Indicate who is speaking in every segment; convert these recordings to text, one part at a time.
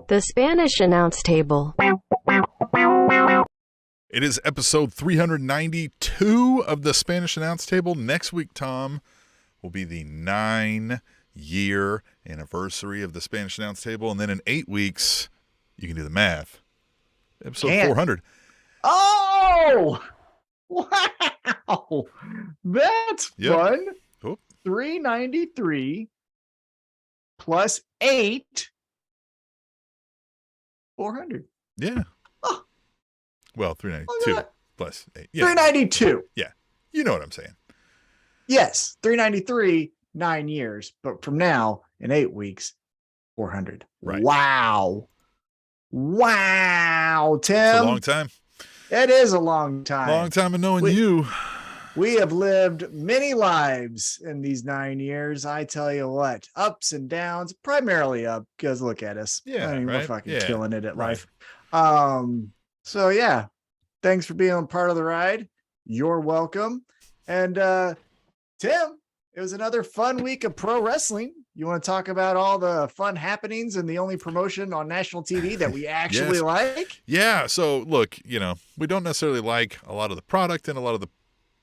Speaker 1: The Spanish Announce Table.
Speaker 2: It is episode 392 of the Spanish Announce Table. Next week, Tom, will be the 9-year anniversary of the Spanish Announce Table. And then in 8 weeks, you can do the math, episode 400.
Speaker 3: Oh! Wow! That's fun.
Speaker 2: Oh.
Speaker 3: 393 plus 8, 400.
Speaker 2: Yeah.
Speaker 3: Oh.
Speaker 2: Well, 392 plus 8. Yeah.
Speaker 3: 392.
Speaker 2: Yeah. You know what I'm saying.
Speaker 3: Yes. 393, 9 years. But from now, in 8 weeks, 400.
Speaker 2: Right.
Speaker 3: Wow. Wow, Tim.
Speaker 2: It's a long time.
Speaker 3: It is a long time.
Speaker 2: Long time of knowing you.
Speaker 3: We have lived many lives in these 9 years. I tell you what, ups and downs, primarily up, because look at us.
Speaker 2: Yeah,
Speaker 3: We're fucking killing it at
Speaker 2: right.
Speaker 3: life. So yeah, thanks for being part of the ride. You're welcome. And Tim, it was another fun week of pro wrestling. You want to talk about all the fun happenings and the only promotion on national TV that we actually like?
Speaker 2: Yeah. So look, we don't necessarily like a lot of the product and a lot of the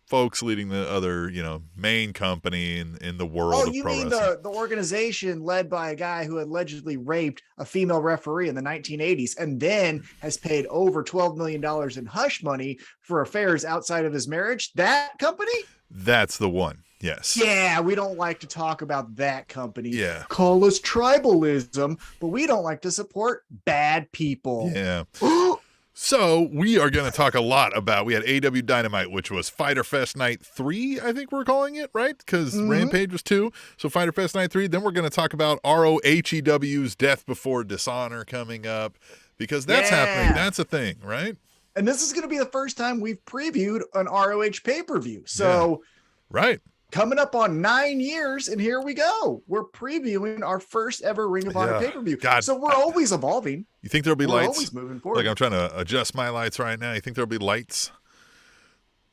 Speaker 2: folks leading the other, main company in the world of pro wrestling. Oh, you mean
Speaker 3: the organization led by a guy who allegedly raped a female referee in the 1980s and then has paid over $12 million in hush money for affairs outside of his marriage? That company?
Speaker 2: That's the one. Yes.
Speaker 3: Yeah, we don't like to talk about that company.
Speaker 2: Yeah.
Speaker 3: Call us tribalism, but we don't like to support bad people.
Speaker 2: Yeah. So we are going to talk a lot about, we had AEW Dynamite, which was Fyter Fest Night 3, I think we're calling it, right? Because Rampage was 2. So Fyter Fest Night 3. Then we're going to talk about ROHEW's Death Before Dishonor coming up, because that's happening. That's a thing, right?
Speaker 3: And this is going to be the first time we've previewed an ROH pay-per-view. So
Speaker 2: right.
Speaker 3: Coming up on 9 years, and here we go. We're previewing our first ever Ring of Honor pay-per-view. So we're always evolving.
Speaker 2: You think there'll be lights?
Speaker 3: Always moving forward.
Speaker 2: Like I'm trying to adjust my lights right now. You think there'll be lights?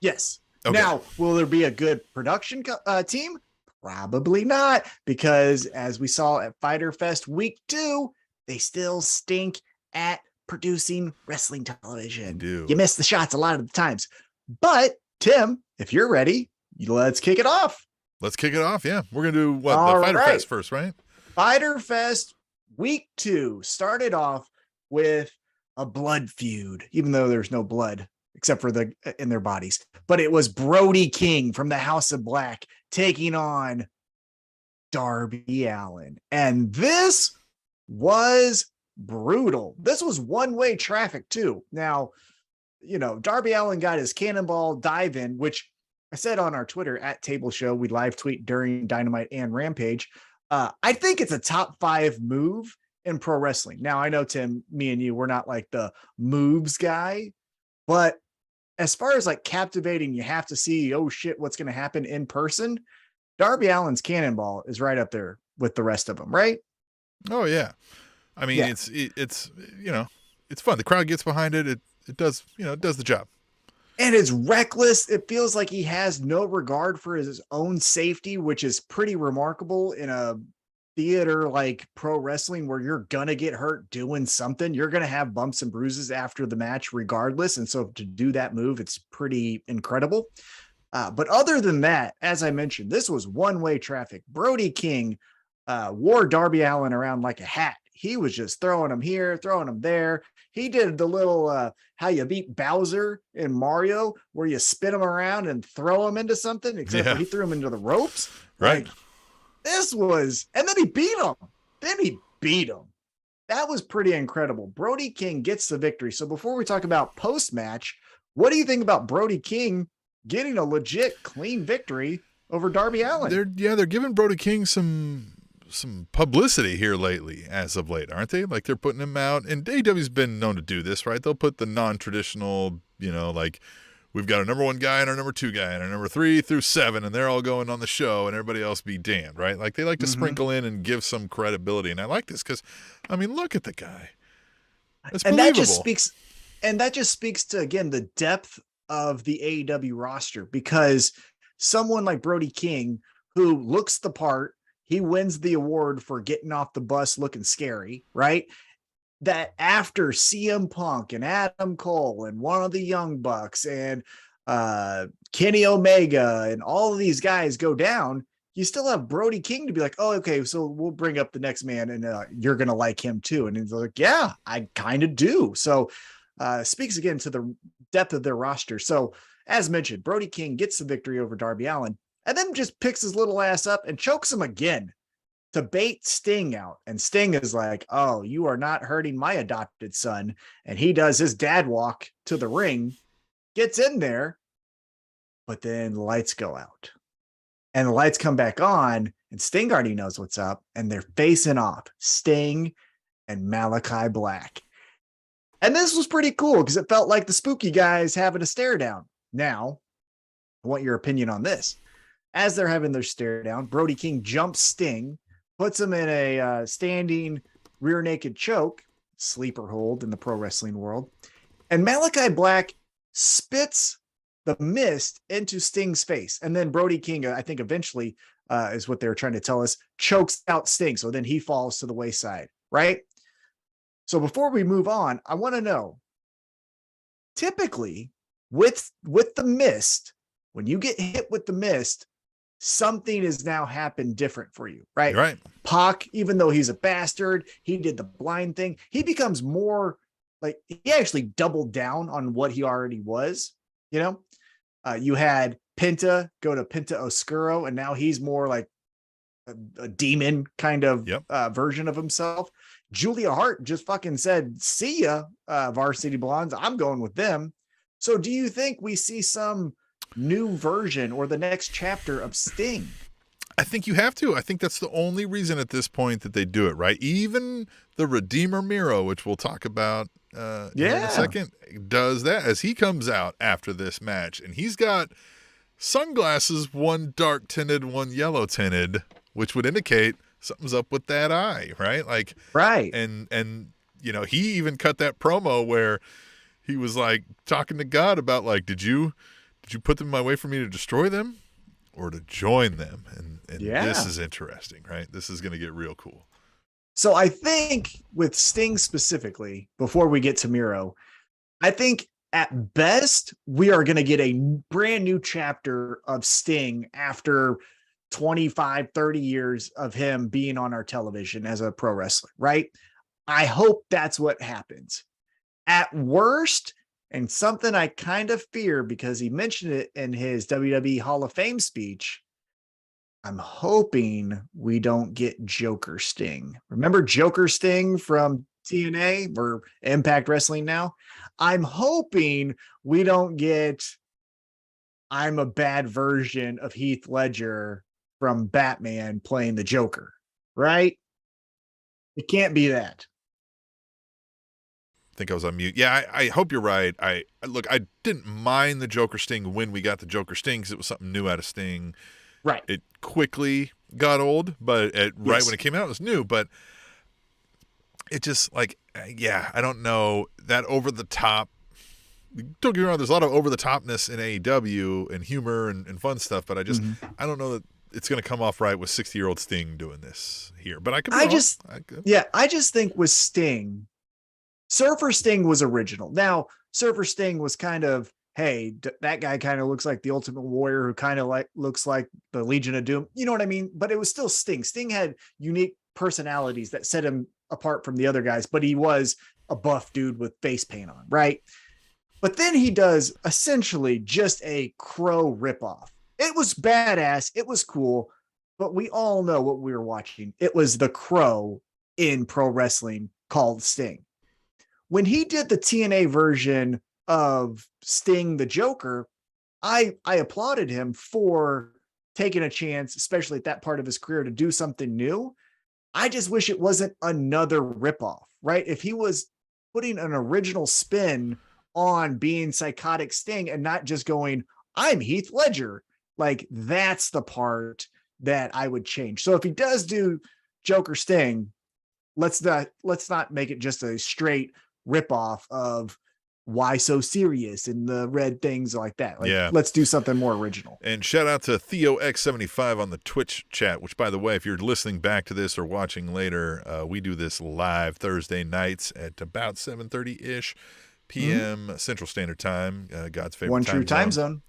Speaker 3: Yes.
Speaker 2: Okay.
Speaker 3: Now, will there be a good production team? Probably not, because as we saw at Fyter Fest Week 2, they still stink at producing wrestling television.
Speaker 2: They do.
Speaker 3: You miss the shots a lot of the times. But Tim, if you're ready, let's kick it off.
Speaker 2: Let's kick it off. Yeah. We're going to do what?
Speaker 3: All
Speaker 2: the Fyter
Speaker 3: right.
Speaker 2: Fest first, right?
Speaker 3: Fyter Fest Week 2 started off with a blood feud, even though there's no blood except for in their bodies. But it was Brody King from the House of Black taking on Darby Allin. And this was brutal. This was one-way traffic too. Now, Darby Allin got his cannonball dive in, which I said on our Twitter at Table Show, we live tweet during Dynamite and Rampage. I think it's a top 5 move in pro wrestling. Now, I know, Tim, me and you, we're not like the moves guy, but as far as like captivating, you have to see, oh shit, what's going to happen in person. Darby Allin's cannonball is right up there with the rest of them, right?
Speaker 2: Oh yeah. I mean, it's it's fun. The crowd gets behind it. It does, it does the job.
Speaker 3: And it's reckless. It feels like he has no regard for his own safety, which is pretty remarkable in a theater like pro wrestling where you're going to get hurt doing something. You're going to have bumps and bruises after the match regardless. And so to do that move, it's pretty incredible. But other than that, as I mentioned, this was one-way traffic. Brody King wore Darby Allin around like a hat. He was just throwing him here, throwing him there. He did the little how you beat Bowser in Mario, where you spin him around and throw him into something, except for he threw him into the ropes.
Speaker 2: Right.
Speaker 3: Like, and then he beat him. That was pretty incredible. Brody King gets the victory. So before we talk about post-match, what do you think about Brody King getting a legit clean victory over Darby Allin?
Speaker 2: They're giving Brody King some publicity here lately, as of late, aren't they? Like they're putting him out, and AEW's been known to do this, right? They'll put the non-traditional, like we've got our number 1 guy and our number 2 guy and our number 3 through 7, and they're all going on the show, and everybody else be damned, right? Like they like to sprinkle in and give some credibility, and I like this because, I mean, look at the guy. It's believable.
Speaker 3: That just speaks to, again, the depth of the AEW roster, because someone like Brody King, who looks the part, he wins the award for getting off the bus looking scary, right? that after CM Punk and Adam Cole and one of the Young Bucks and Kenny Omega and all of these guys go down, you still have Brody King to be like, oh, okay, so we'll bring up the next man and you're going to like him too. And he's like, yeah, I kind of do. So speaks again to the depth of their roster. So as mentioned, Brody King gets the victory over Darby Allin and then just picks his little ass up and chokes him again to bait Sting out. And Sting is like, oh, you are not hurting my adopted son. And he does his dad walk to the ring, gets in there, but then the lights go out. And the lights come back on, and Sting already knows what's up, and they're facing off, Sting and Malachi Black. And this was pretty cool because it felt like the spooky guys having a stare down. Now, I want your opinion on this. As they're having their stare down, Brody King jumps Sting, puts him in a standing rear naked choke, sleeper hold in the pro wrestling world, and Malachi Black spits the mist into Sting's face. And then Brody King, I think eventually is what they're trying to tell us, chokes out Sting. So then he falls to the wayside, right? So before we move on, I want to know, typically with the mist, when you get hit with the mist, something has now happened different for you, right?
Speaker 2: Right.
Speaker 3: Pac, even though he's a bastard, he did the blind thing. He becomes more like, he actually doubled down on what he already was, you know? You had Penta go to Penta Oscuro, and now he's more like a demon kind of version of himself. Julia Hart just fucking said, see ya, Varsity Blondes. I'm going with them. So do you think we see some new version or the next chapter of Sting?
Speaker 2: I think you have to. I think that's the only reason at this point that they do it, right? Even the Redeemer Miro, which we'll talk about in a second, does that as he comes out after this match. And he's got sunglasses, one dark tinted, one yellow tinted, which would indicate something's up with that eye, right? Like,
Speaker 3: right.
Speaker 2: And you know, he even cut that promo where he was like talking to God about like, did you put them in my way for me to destroy them or to join them? And this is interesting, right? This is going to get real cool.
Speaker 3: So I think with Sting specifically, before we get to Miro, I think at best we are going to get a brand new chapter of Sting after 25, 30 years of him being on our television as a pro wrestler, right? I hope that's what happens. At worst, and something I kind of fear because he mentioned it in his WWE Hall of Fame speech, I'm hoping we don't get Joker Sting. Remember Joker Sting from TNA or Impact Wrestling now? I'm hoping we don't get I'm a bad version of Heath Ledger from Batman playing the Joker, right? It can't be that.
Speaker 2: I think I was on mute. Yeah, I hope you're right. I didn't mind the Joker Sting when we got the Joker Sting because it was something new out of Sting.
Speaker 3: Right.
Speaker 2: It quickly got old, but right when it came out, it was new. But it just like, I don't know, that over the top. Don't get me wrong, there's a lot of over the topness in AEW and humor and fun stuff, but I don't know that it's going to come off right with 60-year-old Sting doing this here. But I could. I
Speaker 3: just think with Sting, Surfer Sting was original. Now, Surfer Sting was kind of, hey, that guy kind of looks like the Ultimate Warrior who kind of like looks like the Legion of Doom. You know what I mean? But it was still Sting. Sting had unique personalities that set him apart from the other guys, but he was a buff dude with face paint on, right? But then he does essentially just a Crow ripoff. It was badass. It was cool, but we all know what we were watching. It was the Crow in pro wrestling called Sting. When he did the TNA version of Sting the Joker, I applauded him for taking a chance, especially at that part of his career, to do something new. I just wish it wasn't another ripoff, right? If he was putting an original spin on being psychotic Sting and not just going, I'm Heath Ledger, like that's the part that I would change. So if he does do Joker Sting, let's not make it just a straight ripoff of why so serious and the red things like that. Like,
Speaker 2: Yeah.
Speaker 3: let's do something more original.
Speaker 2: And shout out to TheoX75 on the Twitch chat, which, by the way, if you're listening back to this or watching later, we do this live Thursday nights at about 7:30-ish p.m. Central Standard Time, God's favorite
Speaker 3: One true time zone.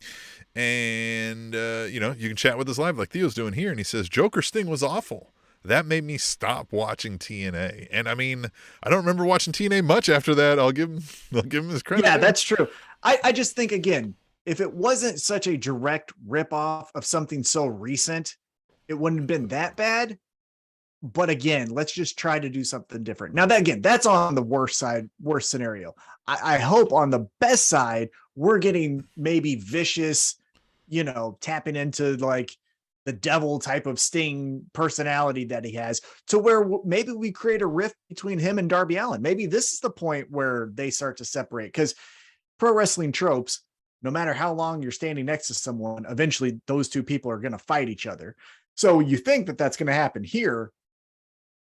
Speaker 2: And, you know, you can chat with us live like Theo's doing here. And he says, Joker Sting was awful. That made me stop watching TNA. And I mean, I don't remember watching TNA much after that. I'll give him his credit.
Speaker 3: Yeah, that's true. I just think, again, if it wasn't such a direct ripoff of something so recent, it wouldn't have been that bad. But again, let's just try to do something different. Now, that again, that's on the worst side, worst scenario. I hope on the best side, we're getting maybe vicious, you know, tapping into like the devil type of Sting personality that he has, to where maybe we create a rift between him and Darby Allin. Maybe this is the point where they start to separate, because pro wrestling tropes, no matter how long you're standing next to someone, eventually those two people are going to fight each other. So you think that that's going to happen here.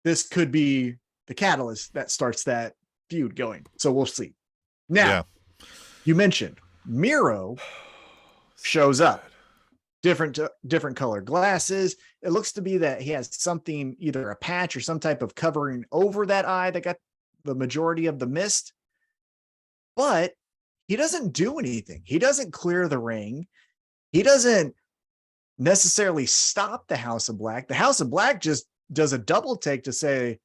Speaker 3: This could be the catalyst that starts that feud going. So we'll see. Now, You mentioned Miro shows up. Different color glasses. It looks to be that he has something, either a patch or some type of covering over that eye that got the majority of the mist. But he doesn't do anything. He doesn't clear the ring. He doesn't necessarily stop the House of Black. The House of Black just does a double take to say,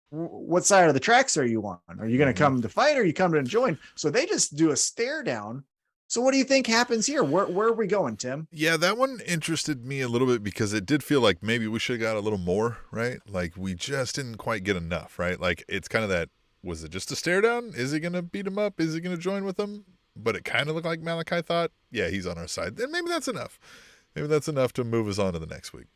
Speaker 3: what side of the tracks are you on? Are you going to come to fight, or are you coming to join? So they just do a stare down. So what do you think happens here? Where are we going, Tim?
Speaker 2: Yeah, that one interested me a little bit, because it did feel like maybe we should have got a little more, right? Like we just didn't quite get enough, right? Like it's kind of that, was it just a stare down? Is he going to beat him up? Is he going to join with him? But it kind of looked like Malachi thought, yeah, he's on our side. Then maybe that's enough. Maybe that's enough to move us on to the next week.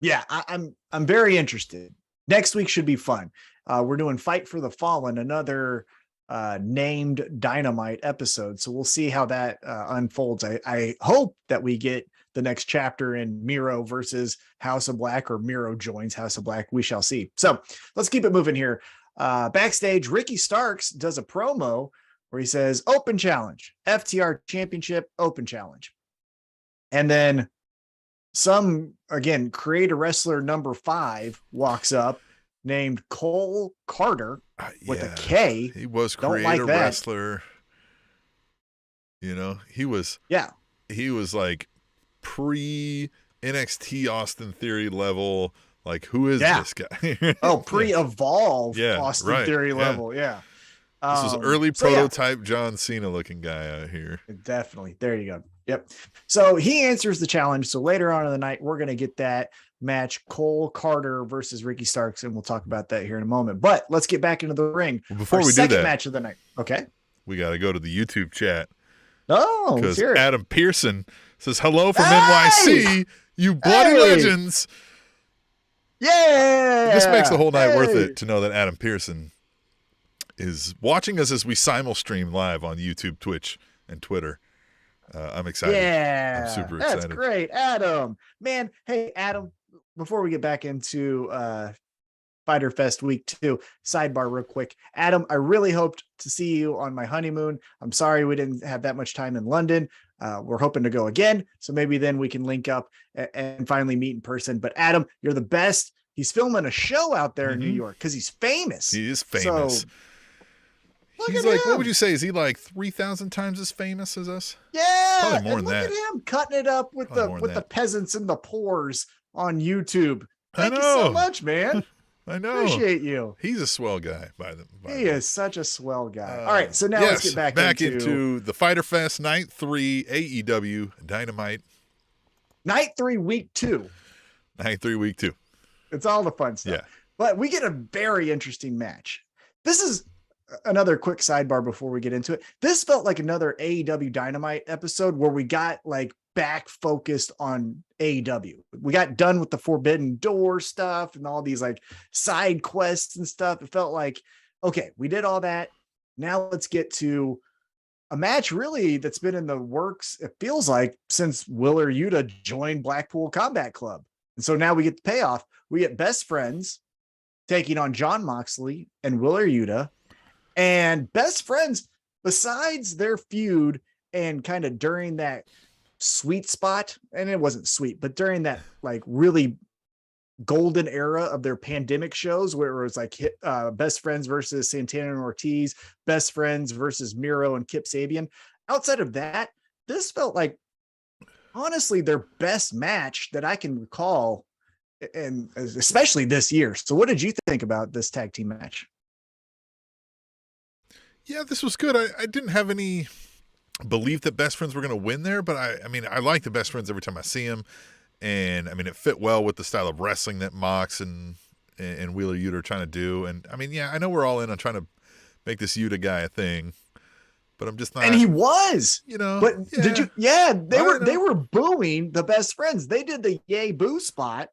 Speaker 3: Yeah, I'm very interested. Next week should be fun. We're doing Fight for the Fallen, another named Dynamite episode. So we'll see how that unfolds. I hope that we get the next chapter in Miro versus House of Black, or Miro joins House of Black. We shall see. So let's keep it moving here. Backstage, Ricky Starks does a promo where he says, open challenge, FTR championship, open challenge. And then some, again, creator wrestler number 5 walks up, named Cole Carter with a K.
Speaker 2: He was creator wrestler. You know, he was like pre NXT Austin Theory level. Like, who is this guy?
Speaker 3: Pre-evolve Austin Theory level. Yeah.
Speaker 2: This was early prototype John Cena looking guy out here.
Speaker 3: Definitely. There you go. Yep. So he answers the challenge. So later on in the night, we're going to get that match, Cole Carter versus Ricky Starks, and we'll talk about that here in a moment. But let's get back into the ring.
Speaker 2: Well, before we do that,
Speaker 3: match of the night. Okay.
Speaker 2: We got to go to the YouTube chat.
Speaker 3: Oh,
Speaker 2: because Adam Pearson says, hello from NYC, you bloody legends.
Speaker 3: Yeah.
Speaker 2: This makes the whole night worth it to know that Adam Pearson is watching us as we simul-stream live on YouTube, Twitch, and Twitter. I'm excited.
Speaker 3: Yeah.
Speaker 2: I'm super excited.
Speaker 3: That's great, Adam. Man, hey, Adam, before we get back into Fighter Fest week 2, sidebar real quick. Adam, I really hoped to see you on my honeymoon. I'm sorry we didn't have that much time in London. We're hoping to go again. So maybe then we can link up and finally meet in person. But Adam, you're the best. He's filming a show out there in New York because he's famous.
Speaker 2: He is famous.
Speaker 3: So,
Speaker 2: he's like, what would you say? Is he like 3,000 times as famous as us?
Speaker 3: Yeah.
Speaker 2: Probably more than that.
Speaker 3: Look at him cutting it up with the peasants and the poors on YouTube. Thank you so much, man.
Speaker 2: I know.
Speaker 3: Appreciate you.
Speaker 2: He's a swell guy.
Speaker 3: He is such a swell guy. All right, so now let's get back
Speaker 2: into the Fighter Fest Night 3 AEW Dynamite.
Speaker 3: Night 3, week 2.
Speaker 2: Night 3, week 2.
Speaker 3: It's all the fun stuff.
Speaker 2: Yeah.
Speaker 3: But we get a very interesting match. This is another quick sidebar before we get into it. This felt like another AEW Dynamite episode where we got like back focused on AEW. We got done with the Forbidden Door stuff and all these like side quests and stuff. It felt like, okay, we did all that. Now let's get to a match really that's been in the works, it feels like, since Wheeler Yuta joined Blackpool Combat Club. And so now we get the payoff. We get Best Friends taking on Jon Moxley and Wheeler Yuta. And Best Friends, besides their feud and kind of during that sweet spot, and it wasn't sweet, but during that like really golden era of their pandemic shows where it was like Best Friends versus Santana and Ortiz, Best Friends versus Miro and Kip Sabian. Outside of that, this felt like honestly their best match that I can recall, and especially this year. So what did you think about this tag team match?
Speaker 2: Yeah, this was good. I didn't have any belief that Best Friends were going to win there, but I mean, I like the Best Friends every time I see them. And I mean, it fit well with the style of wrestling that Mox and Wheeler Yuta are trying to do. And I mean, yeah, I know we're all in on trying to make this Yuta guy a thing, but I'm just not.
Speaker 3: And he was,
Speaker 2: But
Speaker 3: yeah. Did you? Yeah, they were booing the Best Friends. They did the yay boo spot,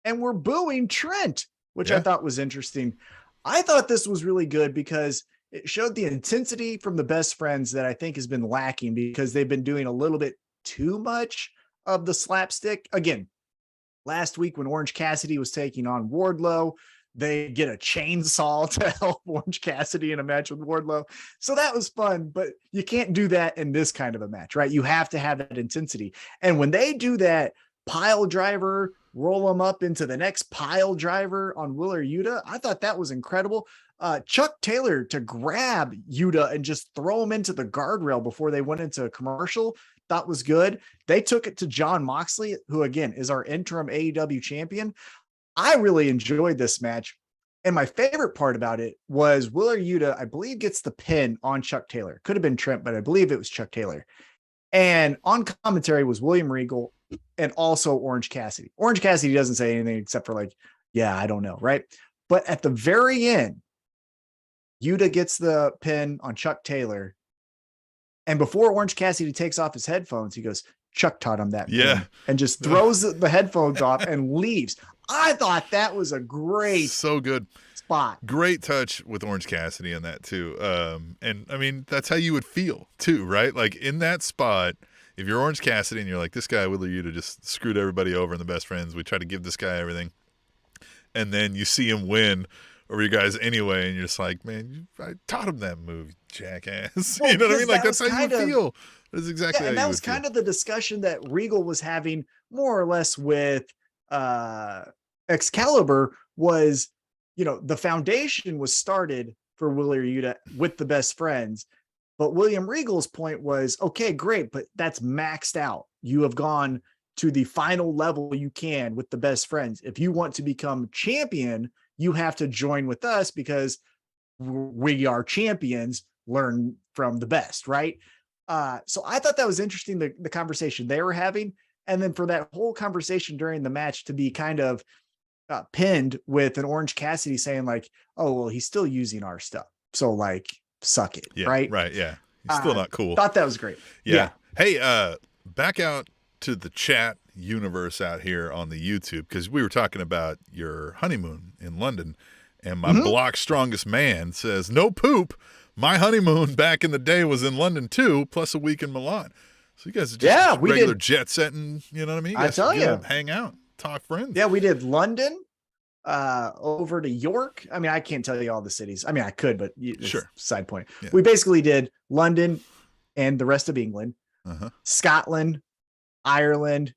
Speaker 3: and were booing Trent, which I thought was interesting. I thought this was really good because it showed the intensity from the Best Friends that I think has been lacking because they've been doing a little bit too much of the slapstick. Again, last week when Orange Cassidy was taking on Wardlow, they get a chainsaw to help Orange Cassidy in a match with Wardlow. So that was fun, but you can't do that in this kind of a match, right? You have to have that intensity. And when they do that pile driver, roll them up into the next pile driver on Wheeler Yuta, I thought that was incredible. Chuck Taylor to grab Yuta and just throw him into the guardrail before they went into a commercial, thought was good. They took it to Jon Moxley, who again is our interim AEW champion. I really enjoyed this match. And my favorite part about it was Wheeler Yuta, I believe, gets the pin on Chuck Taylor. Could have been Trent, but I believe it was Chuck Taylor. And on commentary was William Regal and also Orange Cassidy. Orange Cassidy doesn't say anything except for like, yeah, I don't know, right? But at the very end, Yuta gets the pin on Chuck Taylor. And before Orange Cassidy takes off his headphones, he goes, Chuck taught him that.
Speaker 2: Yeah.
Speaker 3: And just throws the headphones off and leaves. I thought that was a great
Speaker 2: so good
Speaker 3: spot.
Speaker 2: Great touch with Orange Cassidy on that too. And I mean, that's how you would feel too, right? Like in that spot, if you're Orange Cassidy and you're like, this guy, Wheeler Yuta, just screwed everybody over in the Best Friends. We try to give this guy everything. And then you see him win over you guys anyway, and you're just like, man, I taught him that move, jackass.
Speaker 3: Well,
Speaker 2: you know what I mean? Like
Speaker 3: that
Speaker 2: that's how you feel. That's exactly how
Speaker 3: and
Speaker 2: you
Speaker 3: that was kind of the discussion that Regal was having more or less with Excalibur was, the foundation was started for Wheeler Yuta with the Best Friends. But William Regal's point was, okay, great, but that's maxed out. You have gone to the final level you can with the Best Friends. If you want to become champion, you have to join with us because we are champions, learn from the best, right? So I thought that was interesting, the conversation they were having. And then for that whole conversation during the match to be kind of pinned with an Orange Cassidy saying like, oh, well, he's still using our stuff. So like, suck it, right?
Speaker 2: Right, yeah. He's still not cool.
Speaker 3: Thought that was great.
Speaker 2: Yeah. Hey, back out to the chat universe out here on the YouTube, because we were talking about your honeymoon in London, and my block strongest man says, no poop. My honeymoon back in the day was in London too, plus a week in Milan. So you guys are just regular jet setting, you know what I mean? You guys
Speaker 3: I tell you,
Speaker 2: hang out, talk friends.
Speaker 3: Yeah, we did London, over to York. I mean, I can't tell you all the cities. I mean, I could, but
Speaker 2: sure.
Speaker 3: Side point.
Speaker 2: Yeah.
Speaker 3: We basically did London and the rest of England, Scotland, Ireland,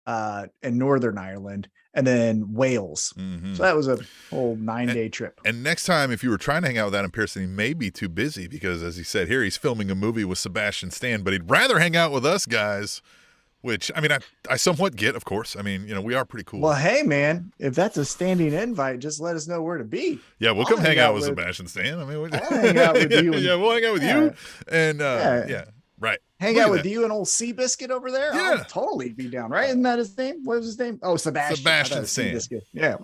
Speaker 3: and Northern Ireland, and then Wales. So that was a whole 9-day trip.
Speaker 2: And next time, if you were trying to hang out with Adam Pearson, he may be too busy because, as he said here, he's filming a movie with Sebastian Stan, but he'd rather hang out with us guys, which, I mean, I somewhat get, of course. I mean, we are pretty cool.
Speaker 3: Well, hey, man, if that's a standing invite, just let us know where to be.
Speaker 2: Yeah, we'll come hang out with Sebastian Stan. I mean,
Speaker 3: I'll hang out with you.
Speaker 2: Yeah, we'll hang out with you. And, right.
Speaker 3: Hang out with you and old Seabiscuit over there.
Speaker 2: Yeah.
Speaker 3: I'll totally be down. Right? Isn't that his name? What was his name? Oh, Sebastian.
Speaker 2: Sebastian Stan.
Speaker 3: Yeah.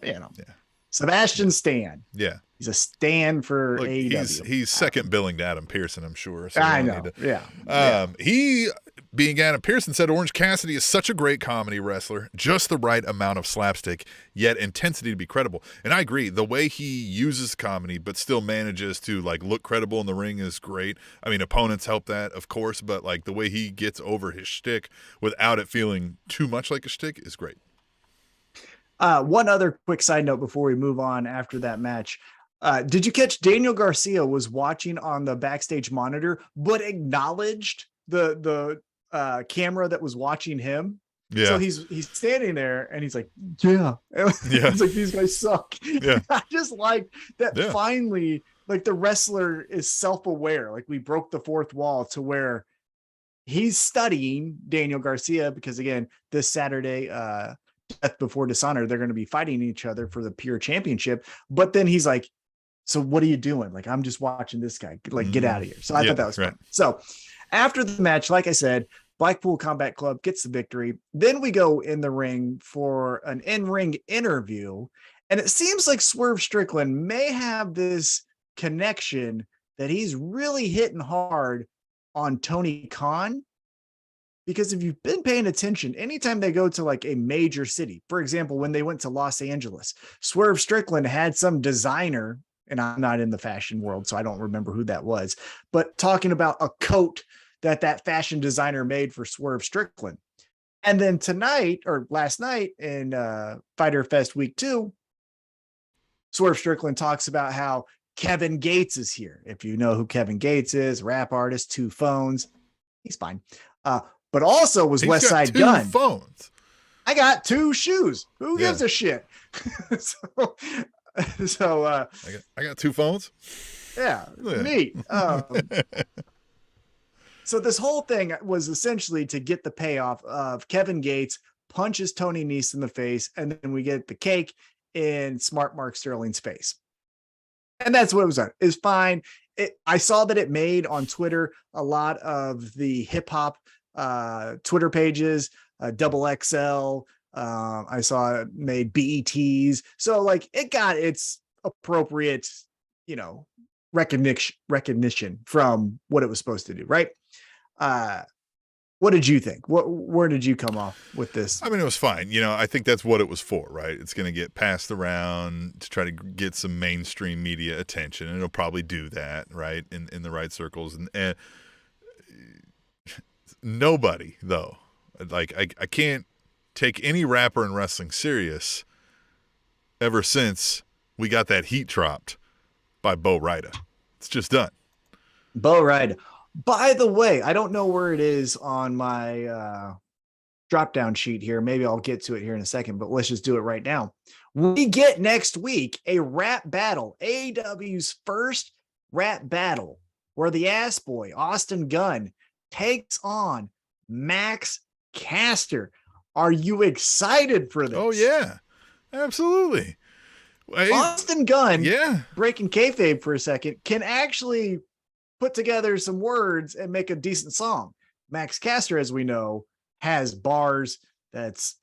Speaker 3: Sebastian Stan.
Speaker 2: Yeah.
Speaker 3: He's a Stan for AEW.
Speaker 2: He's second billing to Adam Pearson, I'm sure. So
Speaker 3: I know.
Speaker 2: He, being Adam Pearson, said Orange Cassidy is such a great comedy wrestler, just the right amount of slapstick, yet intensity to be credible. And I agree. The way he uses comedy but still manages to look credible in the ring is great. I mean, opponents help that, of course, but the way he gets over his shtick without it feeling too much like a shtick is great.
Speaker 3: One other quick side note before we move on after that match. Did you catch Daniel Garcia was watching on the backstage monitor, but acknowledged the camera that was watching him?
Speaker 2: Yeah.
Speaker 3: So he's standing there and he's like, yeah. He's like, these guys suck.
Speaker 2: Yeah.
Speaker 3: I just like that.
Speaker 2: Yeah.
Speaker 3: Finally, like the wrestler is self-aware. Like we broke the fourth wall to where he's studying Daniel Garcia, because again, this Saturday, Death Before Dishonor, they're going to be fighting each other for the Pure Championship. But then he's like, so what are you doing? Like, I'm just watching this guy, like, get out of here. So I thought that was fun. So after the match, like I said, Blackpool Combat Club gets the victory. Then we go in the ring for an in-ring interview. And it seems like Swerve Strickland may have this connection that he's really hitting hard on Tony Khan. Because if you've been paying attention, anytime they go to like a major city, for example, when they went to Los Angeles, Swerve Strickland had some designer, and I'm not in the fashion world, so I don't remember who that was, but talking about a coat that fashion designer made for Swerve Strickland. And then tonight, or last night in Fyter Fest Week 2, Swerve Strickland talks about how Kevin Gates is here. If you know who Kevin Gates is, rap artist, 2 phones, he's fine. But also was West Side Gunn.
Speaker 2: Phones.
Speaker 3: I got 2 shoes. Who gives a shit? So
Speaker 2: I got 2 phones.
Speaker 3: Yeah. Neat. So this whole thing was essentially to get the payoff of Kevin Gates punches Tony Nese in the face, and then we get the cake in Smart Mark Sterling's face. And that's what it was on. It's fine. I saw that it made on Twitter a lot of the hip hop Twitter pages, Double XL. I saw it made BETs. So like it got its appropriate, recognition from what it was supposed to do. Right. What did you think? Where did you come off with this?
Speaker 2: I mean, it was fine. I think that's what it was for, right? It's going to get passed around to try to get some mainstream media attention, and it'll probably do that, right, in the right circles. And nobody, though, like I can't take any rapper in wrestling serious ever since we got that heat dropped by Bo Rida. It's just done.
Speaker 3: Bo Rida. By the way, I don't know where it is on my drop down sheet here. Maybe I'll get to it here in a second, but let's just do it right now. We get next week a rap battle, AEW's first rap battle, where the ass boy, Austin Gunn, takes on Max Caster. Are you excited for this?
Speaker 2: Oh, yeah, absolutely.
Speaker 3: Austin Gunn, breaking kayfabe for a second, can actually put together some words and make a decent song. Max Caster, as we know, has bars that's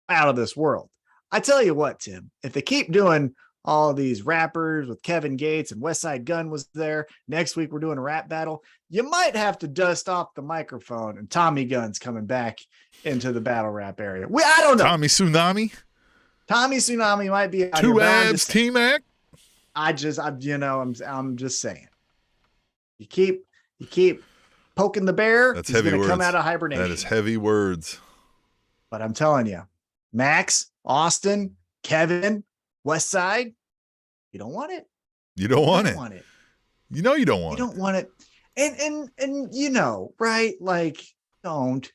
Speaker 3: out of this world. I tell you what, Tim, if they keep doing all these rappers with Kevin Gates and West Side Gunn was there, next week we're doing a rap battle, you might have to dust off the microphone and Tommy Gunn's coming back into the battle rap area. I don't know.
Speaker 2: Tommy Tsunami
Speaker 3: might be out
Speaker 2: 2
Speaker 3: here,
Speaker 2: abs T-Mac.
Speaker 3: I'm just saying. You keep poking the bear.
Speaker 2: That's
Speaker 3: he's
Speaker 2: heavy
Speaker 3: gonna
Speaker 2: words.
Speaker 3: Come out of hibernation.
Speaker 2: That is heavy words.
Speaker 3: But I'm telling you, Max, Austin, Kevin, West Side, you don't want it.
Speaker 2: You don't want it.
Speaker 3: You don't want it.
Speaker 2: You don't want it.
Speaker 3: You don't want it. And right? Like, don't.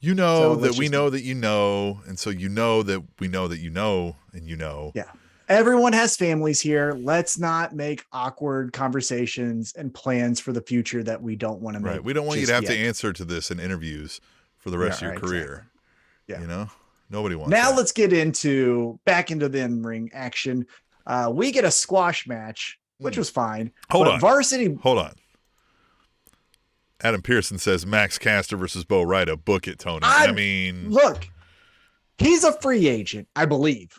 Speaker 2: That we know that you know, and so that we know that you know, and
Speaker 3: Yeah. Everyone has families here. Let's not make awkward conversations and plans for the future that we don't want to make.
Speaker 2: Right. We don't want you to have to answer to this in interviews for the rest of your career.
Speaker 3: Exactly.
Speaker 2: Yeah. Nobody wants
Speaker 3: Now
Speaker 2: that.
Speaker 3: let's get back into the in-ring action. We get a squash match, which was fine.
Speaker 2: Hold on.
Speaker 3: Hold
Speaker 2: on. Adam Pearson says Max Caster versus Bo Rida. Book it, Tony.
Speaker 3: Look, he's a free agent, I believe.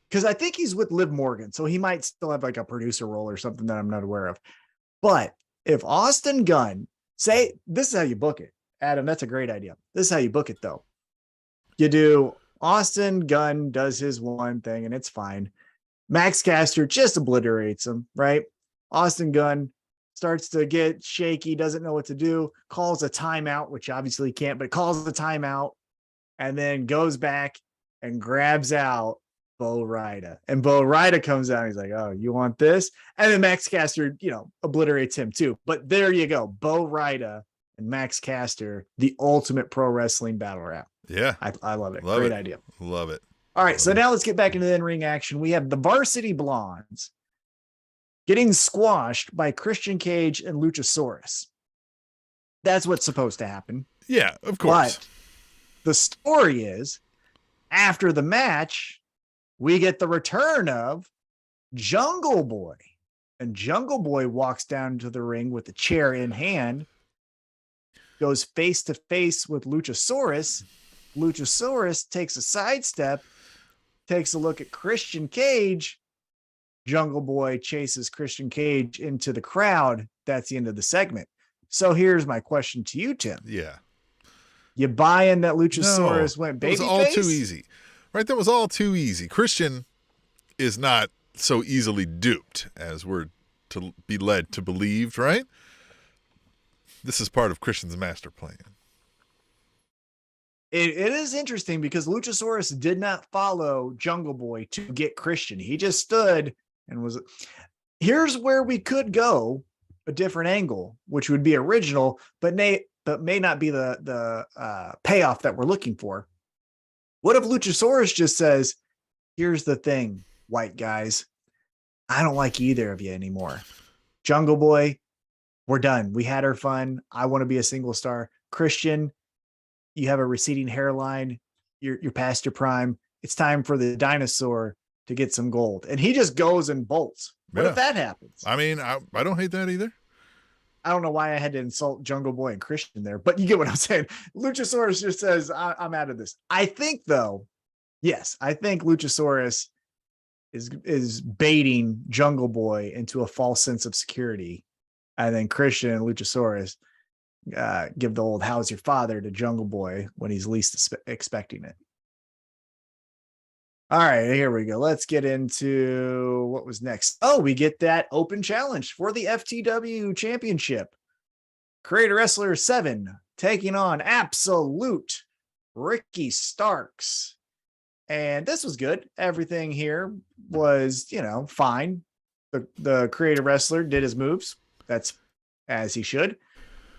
Speaker 3: Because I think he's with Liv Morgan, so he might still have like a producer role or something that I'm not aware of. But if Austin Gunn, this is how you book it. Adam, that's a great idea. This is how you book it, though. You do Austin Gunn does his one thing, and it's fine. Max Caster just obliterates him, right? Austin Gunn starts to get shaky, doesn't know what to do, calls a timeout, which obviously he can't, but calls the timeout, and then goes back and grabs out Bo Rida. And Bo Rida comes out. He's like, oh, you want this? And then Max Caster, obliterates him too. But there you go. Bo Rida and Max Caster, the ultimate pro wrestling battle rap.
Speaker 2: Yeah.
Speaker 3: I love it.
Speaker 2: Love
Speaker 3: Great
Speaker 2: it.
Speaker 3: idea.
Speaker 2: Love it.
Speaker 3: All right. So now let's get back into the in-ring action. We have the Varsity Blondes getting squashed by Christian Cage and Luchasaurus. That's what's supposed to happen.
Speaker 2: Yeah, of course.
Speaker 3: But the story is, after the match, we get the return of Jungle Boy. And Jungle Boy walks down to the ring with a chair in hand, goes face to face with Luchasaurus. Luchasaurus takes a sidestep, takes a look at Christian Cage. Jungle Boy chases Christian Cage into the crowd. That's the end of the segment. So here's my question to you, Tim.
Speaker 2: Yeah.
Speaker 3: You buying that Luchasaurus went babyface?
Speaker 2: It was all too easy. Right? That was all too easy. Christian is not so easily duped as we're to be led to believe, right? This is part of Christian's master plan.
Speaker 3: It is interesting because Luchasaurus did not follow Jungle Boy to get Christian. He just stood and was. Here's where we could go a different angle, which would be original, but may not be the payoff that we're looking for. What if Luchasaurus just says, here's the thing, white guys, I don't like either of you anymore. Jungle Boy, we're done. We had our fun. I want to be a single star. Christian, you have a receding hairline. You're past your prime. It's time for the dinosaur to get some gold. And he just goes and bolts. What if that happens?
Speaker 2: I mean, I don't hate that either.
Speaker 3: I don't know why I had to insult Jungle Boy and Christian there, but you get what I'm saying. Luchasaurus just says, I'm out of this. I think, though, yes, I think Luchasaurus is baiting Jungle Boy into a false sense of security. And then Christian and Luchasaurus give the old "how's your father" to Jungle Boy when he's least expecting it. All right, here we go. Let's get into what was next. Oh, we get that open challenge for the FTW Championship. Creator Wrestler 7 taking on Absolute Ricky Starks. And this was good. Everything here was, fine. The Creator Wrestler did his moves. That's as he should.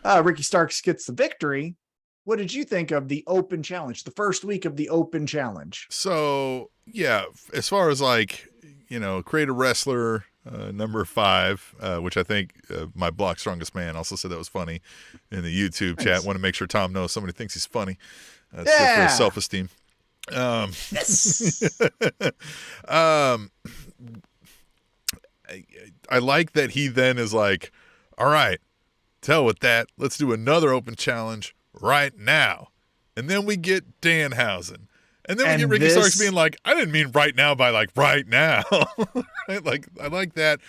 Speaker 3: Ricky Starks gets the victory. What did you think of the open challenge, the first week of the open challenge?
Speaker 2: So, yeah, as far as Creator Wrestler number 5, which I think my Block Strongest Man also said that was funny in the YouTube chat. Want to make sure Tom knows somebody thinks he's funny. Good for his self-esteem.
Speaker 3: Yes.
Speaker 2: I like that he then is like, all right, to hell with that. Let's do another open challenge right now. And then we get Danhausen. And then we get Ricky Starks being like, I didn't mean right now by right now. Right? Like, I like that.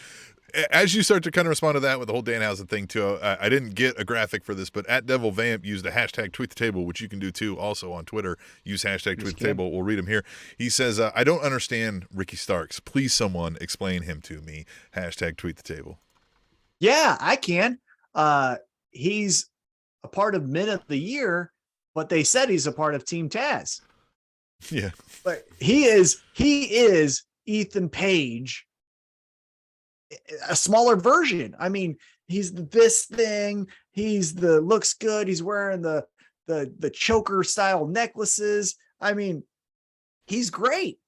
Speaker 2: As you start to kind of respond to that with the whole Danhausen thing too, I didn't get a graphic for this, but @DevilVamp used the hashtag #TweetTheTable, which you can do too also on Twitter. Use hashtag #TweetTheTable. We'll read him here. He says, I don't understand Ricky Starks. Please someone explain him to me. Hashtag #TweetTheTable.
Speaker 3: Yeah, I can. He's a part of Men of the Year, but they said he's a part of Team Taz.
Speaker 2: Yeah.
Speaker 3: But he is Ethan Page, a smaller version. I mean, he's this thing. He's looks good. He's wearing the choker style necklaces. I mean, he's great,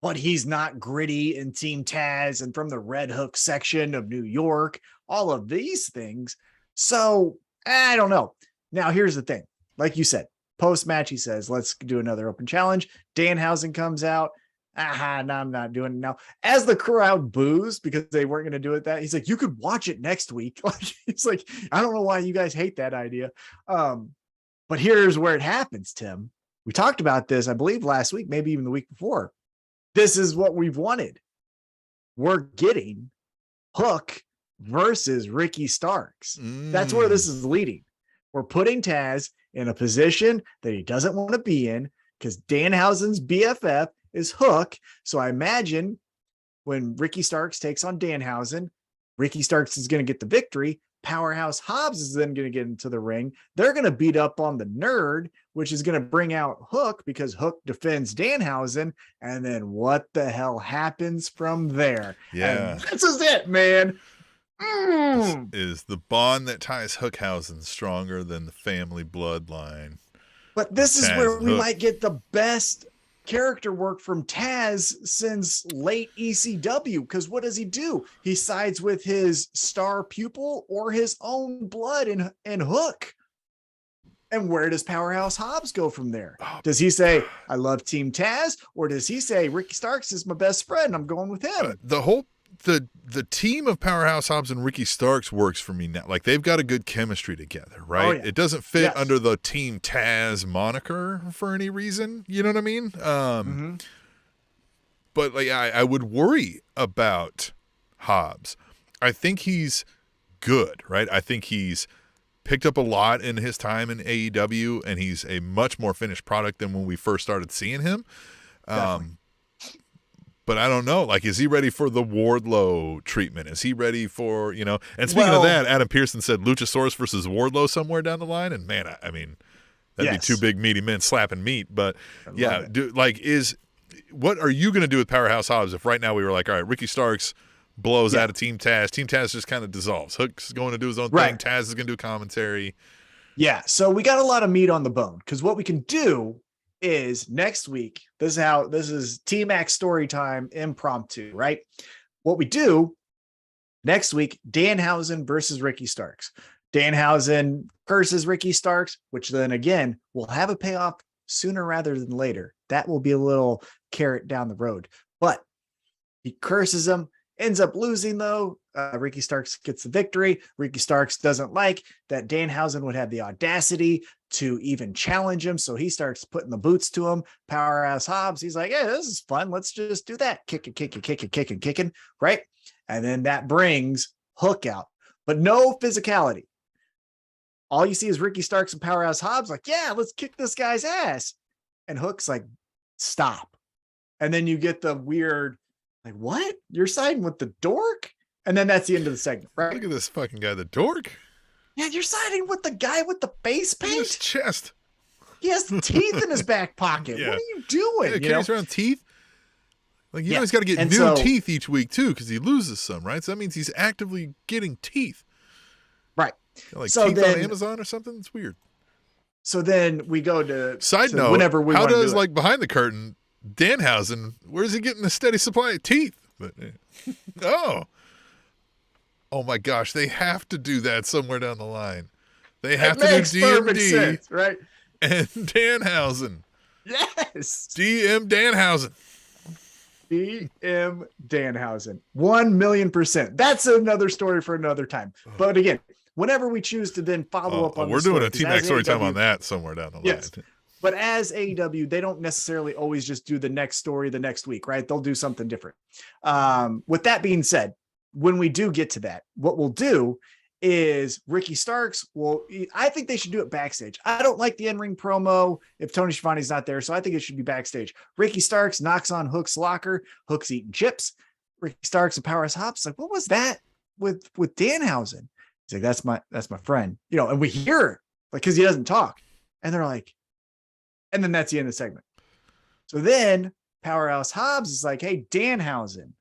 Speaker 3: but he's not gritty in Team Taz and from the Red Hook section of New York, all of these things. So I don't know. Now, here's the thing. Like you said, post-match, he says, let's do another open challenge. Danhausen comes out. No, I'm not doing it now. As the crowd boos because they weren't going to do it he's like, you could watch it next week. It's like, I don't know why you guys hate that idea. But here's where it happens, Tim. We talked about this, I believe, last week, maybe even the week before. This is what we've wanted. We're getting Hook versus Ricky Starks. That's where this is leading. We're putting Taz in a position that he doesn't want to be in because Danhausen's BFF is Hook. So I imagine when Ricky Starks takes on Danhausen, Ricky Starks is going to get the victory. Powerhouse Hobbs is then going to get into the ring. They're going to beat up on the Nerd, which is going to bring out Hook because Hook defends Danhausen. And then what the hell happens from there?
Speaker 2: Yeah.
Speaker 3: And this is it, man.
Speaker 2: This is the bond that ties Hookhausen stronger than the family bloodline.
Speaker 3: But this is where we
Speaker 2: Hook.
Speaker 3: might get the best character work from Taz since late ECW. Because what does he do? He sides with his star pupil or his own blood in Hook. And where does Powerhouse Hobbs go from there? Does he say, I love Team Taz? Or does he say, Ricky Starks is my best friend, I'm going with him?
Speaker 2: The team of Powerhouse Hobbs and Ricky Starks works for me now. Like, they've got a good chemistry together, right?
Speaker 3: Oh, yeah.
Speaker 2: It doesn't fit under the Team Taz moniker for any reason. You know what I mean? But like, I would worry about Hobbs. I think he's good, right? I think he's picked up a lot in his time in AEW, and he's a much more finished product than when we first started seeing him. But I don't know. Like, is he ready for the Wardlow treatment? Is he ready for, and speaking of that, Adam Pearson said Luchasaurus versus Wardlow somewhere down the line. And man, I mean, that'd be two big meaty men slapping meat. But yeah, what are you going to do with Powerhouse Hobbs if right now we were like, all right, Ricky Starks blows out of Team Taz. Team Taz just kind of dissolves. Hook's going to do his own thing. Taz is going to do commentary. Yeah.
Speaker 3: So we got a lot of meat on the bone because what we can do is next week, this is T-Mac story time impromptu, right? What we do next week, Danhausen versus Ricky Starks. Danhausen curses Ricky Starks, which then again will have a payoff sooner rather than later. That will be a little carrot down the road, but he curses him, ends up losing though. Ricky Starks gets the victory. Ricky Starks doesn't like that Danhausen would have the audacity to even challenge him. So he starts putting the boots to him. Powerhouse Hobbs, he's like, yeah, this is fun. Let's just do that. Kicking, right? And then that brings Hook out, but no physicality. All you see is Ricky Starks and Powerhouse Hobbs like, yeah, let's kick this guy's ass. And Hook's like, stop. And then you get the weird, like, what? You're siding with the dork? And then that's the end of the segment, right?
Speaker 2: Look at this fucking guy, the dork.
Speaker 3: Yeah, you're siding with the guy with the face paint?
Speaker 2: His chest.
Speaker 3: He has teeth in his back pocket. Yeah. What are you doing?
Speaker 2: Yeah, carries around teeth. Like, he's got to get new teeth each week, too, because he loses some, right? So that means he's actively getting teeth.
Speaker 3: Right.
Speaker 2: Like teeth on Amazon or something? It's weird.
Speaker 3: So then we go to...
Speaker 2: Side note, whenever we how does, like, behind the curtain, Danhausen, where's he getting a steady supply of teeth? But, Oh my gosh, they have to do that somewhere down the line. They have to do DMD,
Speaker 3: sense, right?
Speaker 2: And Danhausen.
Speaker 3: Yes.
Speaker 2: DM Danhausen.
Speaker 3: DM Danhausen. 1,000,000%. That's another story for another time. But again, whenever we choose to then follow up on
Speaker 2: we're doing a T-Mac story time on that somewhere down the line.
Speaker 3: Yes. But as AEW, they don't necessarily always just do the next story the next week, right? They'll do something different. With that being said, when we do get to that, what we'll do is Ricky Starks I think they should do it backstage. I don't like the in-ring promo if Tony Schiavone's not there, so I think it should be backstage. Ricky Starks knocks on Hook's locker. Hook's eating chips. Ricky Starks and Powerhouse Hobbs like, what was that with Danhausen? He's like, that's my friend, and we hear it, like, because he doesn't talk, and they're like, and then that's the end of the segment. So then Powerhouse Hobbs is like, hey, Danhausen,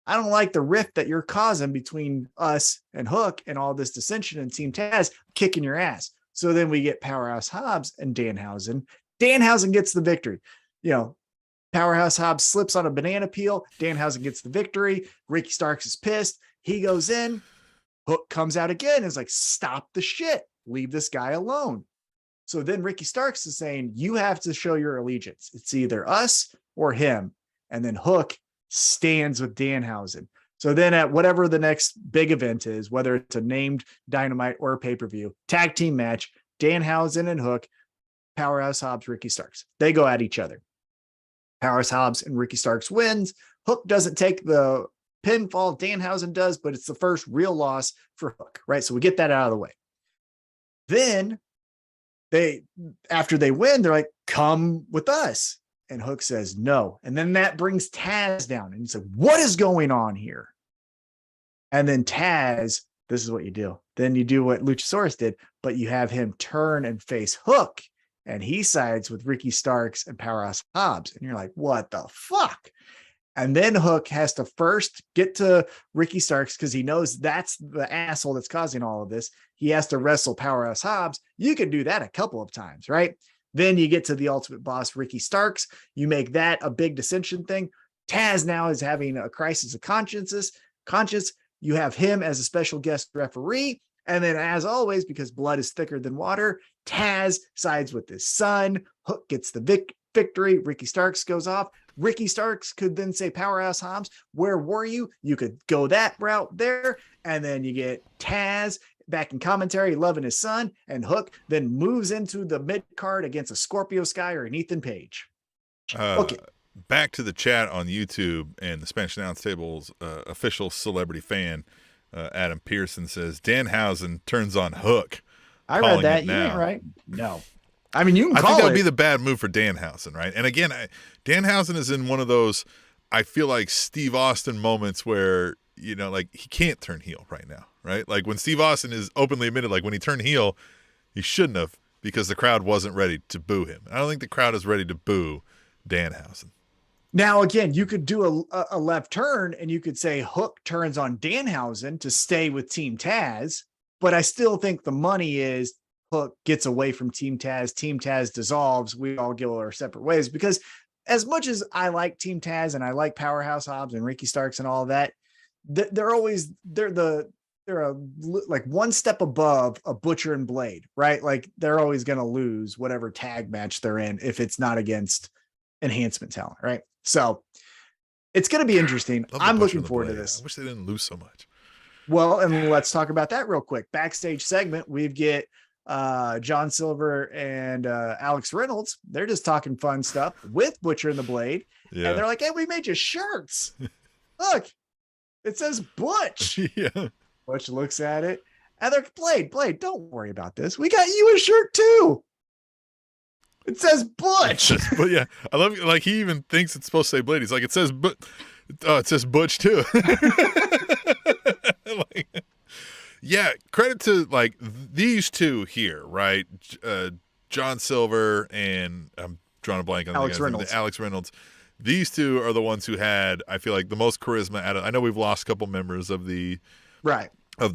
Speaker 3: I don't like the rift that you're causing between us and Hook and all this dissension and Team Taz kicking your ass. So then we get Powerhouse Hobbs and Danhausen. Danhausen gets the victory. Powerhouse Hobbs slips on a banana peel. Danhausen gets the victory. Ricky Starks is pissed. He goes in. Hook comes out again and is like, stop the shit. Leave this guy alone. So then Ricky Starks is saying, you have to show your allegiance. It's either us or him. And then Hook stands with Danhausen. So then at whatever the next big event is, whether it's a named Dynamite or a pay-per-view, tag team match, Danhausen and Hook, Powerhouse Hobbs, Ricky Starks. They go at each other. Powerhouse Hobbs and Ricky Starks wins. Hook doesn't take the pinfall. Danhausen does, but it's the first real loss for Hook, right? So we get that out of the way. Then after they win, they're like, come with us. And Hook says no. And then that brings Taz down. And he's like, what is going on here? And then Taz this is what you do. Then you do what Luchasaurus did, but you have him turn and face Hook, and he sides with Ricky Starks and Powerhouse Hobbs. And you're like, what the fuck? And then Hook has to first get to Ricky Starks because he knows that's the asshole that's causing all of this. He has to wrestle Powerhouse Hobbs. You can do that a couple of times, right? Then you get to the ultimate boss, Ricky Starks. You make that a big dissension thing. Taz now is having a crisis of conscience. You have him as a special guest referee. And then, as always, because blood is thicker than water, Taz sides with his son. Hook gets the victory. Ricky Starks goes off. Ricky Starks could then say, Powerhouse Hobbs, where were you? You could go that route there. And then you get Taz back in commentary, loving his son. And Hook then moves into the mid card against a Scorpio Sky or an Ethan Page. Okay.
Speaker 2: Back to the chat on YouTube, and the Spanish Announce Table's official celebrity fan, Adam Pearson, says Danhausen turns on Hook.
Speaker 3: I read that. You ain't right. No. I mean, you can call
Speaker 2: I think that would
Speaker 3: it.
Speaker 2: be the bad move for Danhausen, right? And again, Danhausen is in one of those, I feel like, Steve Austin moments where, you know, like, he can't turn heel right now, right? Like, when Steve Austin is openly admitted, like, when he turned heel, he shouldn't have, because the crowd wasn't ready to boo him. I don't think the crowd is ready to boo Danhausen.
Speaker 3: Now, again, you could do a left turn and you could say Hook turns on Danhausen to stay with Team Taz, but I still think the money is Hook gets away from Team Taz dissolves, we all go our separate ways. Because as much as I like Team Taz and I like Powerhouse Hobbs and Ricky Starks and all of that, they're like one step above a Butcher and Blade, right? Like they're always going to lose whatever tag match they're in if it's not against enhancement talent, right? So it's going to be interesting. I'm looking forward to this.
Speaker 2: I wish they didn't lose so much.
Speaker 3: Well, and let's talk about that real quick. Backstage segment, we get John Silver and Alex Reynolds. They're just talking fun stuff with Butcher and the Blade. Yeah. And they're like, hey, we made you shirts. Look, it says Butch.
Speaker 2: Yeah.
Speaker 3: Butch looks at it and they're Blade, don't worry about this. We got you a shirt too. It says Butch.
Speaker 2: But yeah, I love it. Like, he even thinks it's supposed to say Blade. He's like, it says it says Butch too. Like, yeah, credit to like these two here, right? John Silver and I'm drawing a blank on
Speaker 3: Alex Reynolds.
Speaker 2: Alex Reynolds. These two are the ones who had, I feel like, the most charisma out of. I know we've lost a couple members of the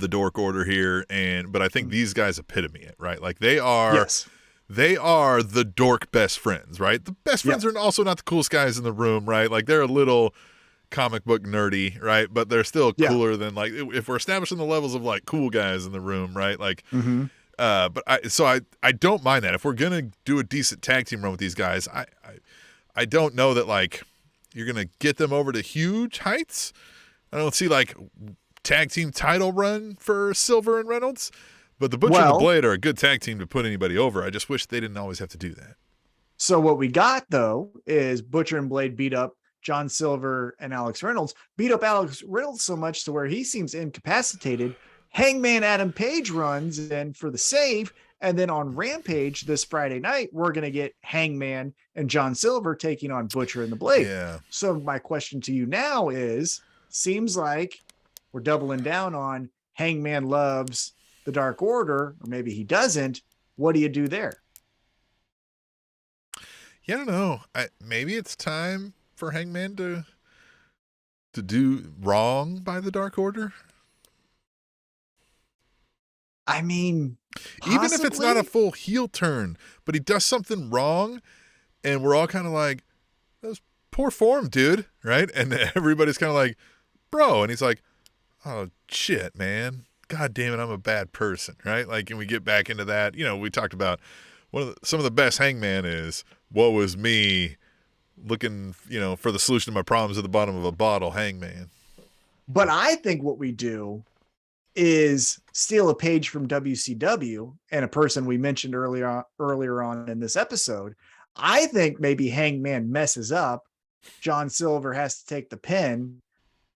Speaker 2: Dork Order here, but I think these guys epitome it, right? Like they are.
Speaker 3: Yes.
Speaker 2: They are the dork best friends, right? The best friends are also not the coolest guys in the room, right? Like they're a little comic book nerdy, right? But they're still cooler than, like, if we're establishing the levels of like cool guys in the room, right? Like, but I don't mind that. If we're gonna do a decent tag team run with these guys, I don't know that like you're gonna get them over to huge heights. I don't see like tag team title run for Silver and Reynolds. But the Butcher and the Blade are a good tag team to put anybody over. I just wish they didn't always have to do that.
Speaker 3: So what we got, though, is Butcher and Blade beat up John Silver and Alex Reynolds. Beat up Alex Reynolds so much to where he seems incapacitated. Hangman Adam Page runs in for the save. And then on Rampage this Friday night, we're going to get Hangman and John Silver taking on Butcher and the Blade.
Speaker 2: Yeah.
Speaker 3: So my question to you now is, seems like we're doubling down on Hangman loves the Dark Order, or maybe he doesn't. What do you do there?
Speaker 2: Yeah, I don't know. Maybe it's time for Hangman to do wrong by the Dark Order.
Speaker 3: I mean, possibly.
Speaker 2: Even if it's not a full heel turn, but he does something wrong, and we're all kind of like, "That was poor form, dude," right? And everybody's kind of like, "Bro," and he's like, "Oh shit, man. God damn it, I'm a bad person," right? Like, and we get back into that. You know, we talked about some of the best Hangman is, woe was me, looking, you know, for the solution to my problems at the bottom of a bottle, Hangman.
Speaker 3: But I think what we do is steal a page from WCW and a person we mentioned earlier on in this episode. I think maybe Hangman messes up. John Silver has to take the pin.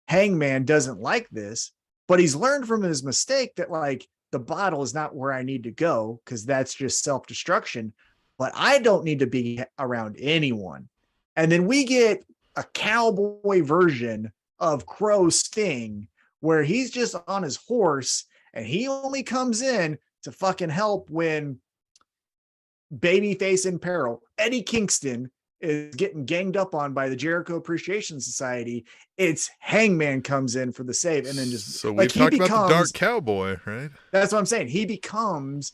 Speaker 3: Hangman doesn't like this. But he's learned from his mistake that, like, the bottle is not where I need to go because that's just self-destruction. But I don't need to be around anyone. And then we get a cowboy version of Crow Sting where he's just on his horse And he only comes in to fucking help when babyface in peril, Eddie Kingston, is getting ganged up on by the Jericho Appreciation Society. It's Hangman comes in for the save, and then just
Speaker 2: so we've talked about the Dark Cowboy, right?
Speaker 3: That's what I'm saying. He becomes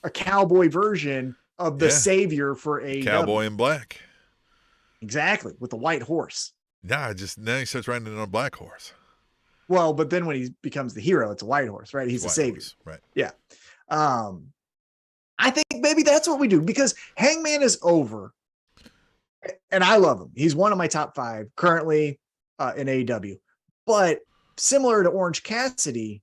Speaker 3: a cowboy version of the savior for AEW.
Speaker 2: Cowboy in black.
Speaker 3: Exactly, with the white horse.
Speaker 2: Nah, now he starts riding on a black horse.
Speaker 3: Well, but then when he becomes the hero, it's a white horse, right? He's the savior.
Speaker 2: Horse, right.
Speaker 3: Yeah. I think maybe that's what we do, because Hangman is over. And I love him. He's one of my top 5 currently in AEW. But similar to Orange Cassidy,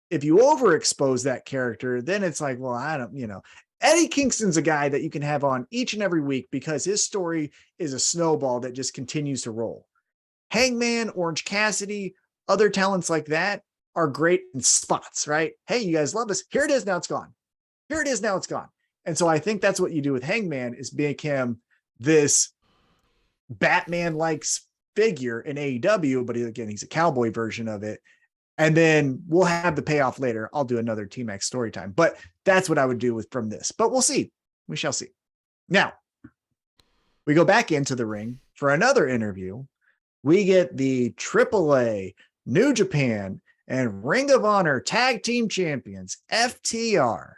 Speaker 3: if you overexpose that character, then it's like, well, I don't, Eddie Kingston's a guy that you can have on each and every week because his story is a snowball that just continues to roll. Hangman, Orange Cassidy, other talents like that are great in spots, right? Hey, you guys love this. Here it is. Now it's gone. Here it is. Now it's gone. And so I think that's what you do with Hangman, is make him this Batman-like figure in AEW, but he's a cowboy version of it. And then we'll have the payoff later. I'll do another T-Max story time, but that's what I would do from this, but we'll see. We shall see. Now we go back into the ring for another interview. We get the AAA, New Japan, and Ring of Honor tag team champions, FTR.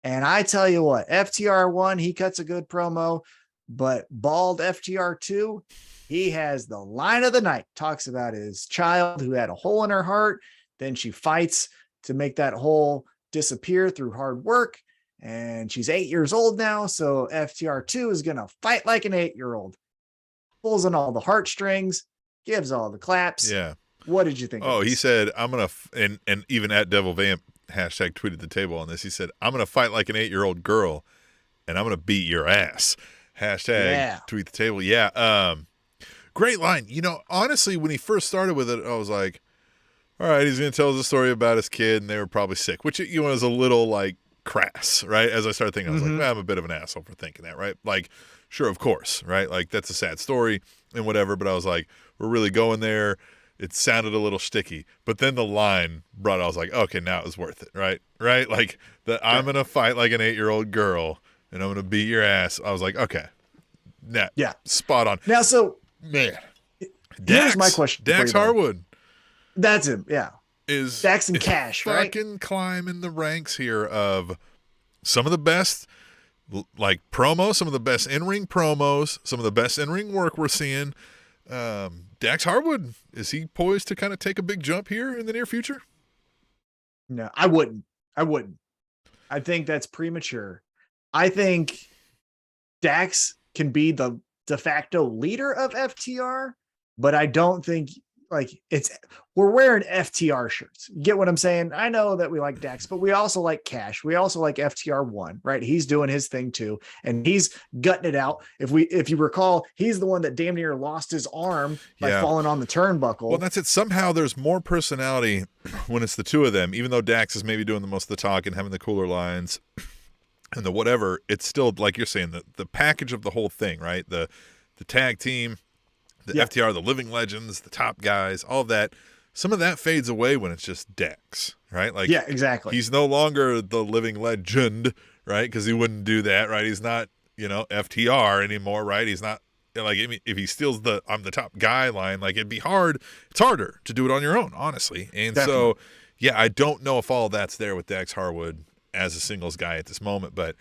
Speaker 3: And I tell you what, FTR 1, he cuts a good promo, but bald FTR 2, he has the line of the night, talks about his child who had a hole in her heart. Then she fights to make that hole disappear through hard work. And she's 8 years old now. So FTR 2 is going to fight like an 8-year-old. Pulls on all the heartstrings, gives all the claps.
Speaker 2: Yeah.
Speaker 3: What did you think?
Speaker 2: Oh, he said, I'm going to, and even at Devil Vamp hashtag tweeted the table on this. He said, I'm going to fight like an 8-year-old girl and I'm going to beat your ass. Hashtag tweet the table. Yeah. Great line. Honestly, when he first started with it, I was like, all right, he's going to tell us a story about his kid and they were probably sick, which, is a little like crass, right? As I started thinking, I was like, well, I'm a bit of an asshole for thinking that, right? Like, sure, of course, right? Like, that's a sad story and whatever, but I was like, we're really going there. It sounded a little sticky, but then the line I was like, okay, now it was worth it, right? Right? Like, I'm going to fight like an 8-year-old girl and I'm going to beat your ass. I was like, okay. Yeah. Spot on.
Speaker 3: Now, so,
Speaker 2: man,
Speaker 3: here's my question.
Speaker 2: Dax Harwood.
Speaker 3: That's him. Yeah.
Speaker 2: Is
Speaker 3: Dax and Cash, right?
Speaker 2: Fucking climbing the ranks here of some of the best, like, promos, some of the best in-ring promos, some of the best in-ring work we're seeing. Dax Harwood, is he poised to kind of take a big jump here in the near future?
Speaker 3: No, I wouldn't. I think that's premature. I think Dax can be the de facto leader of FTR, but I don't think we're wearing FTR shirts. You get what I'm saying? I know that we like Dax, but we also like Cash. We also like FTR1, right? He's doing his thing too, and he's gutting it out. If you recall, he's the one that damn near lost his arm by falling on the turnbuckle.
Speaker 2: Well, that's it. Somehow there's more personality when it's the two of them, even though Dax is maybe doing the most of the talking, having the cooler lines and the whatever. It's still, like you're saying, the package of the whole thing, right? The tag team, the FTR, the living legends, the top guys, all that. Some of that fades away when it's just Dax, right? Like,
Speaker 3: yeah, exactly.
Speaker 2: He's no longer the living legend, right? Because he wouldn't do that, right? He's not, FTR anymore, right? He's not, like, if he steals the I'm the top guy line, like, it'd be hard. It's harder to do it on your own, honestly. And
Speaker 3: Definitely.
Speaker 2: So, I don't know if all that's there with Dax Harwood as a singles guy at this moment, but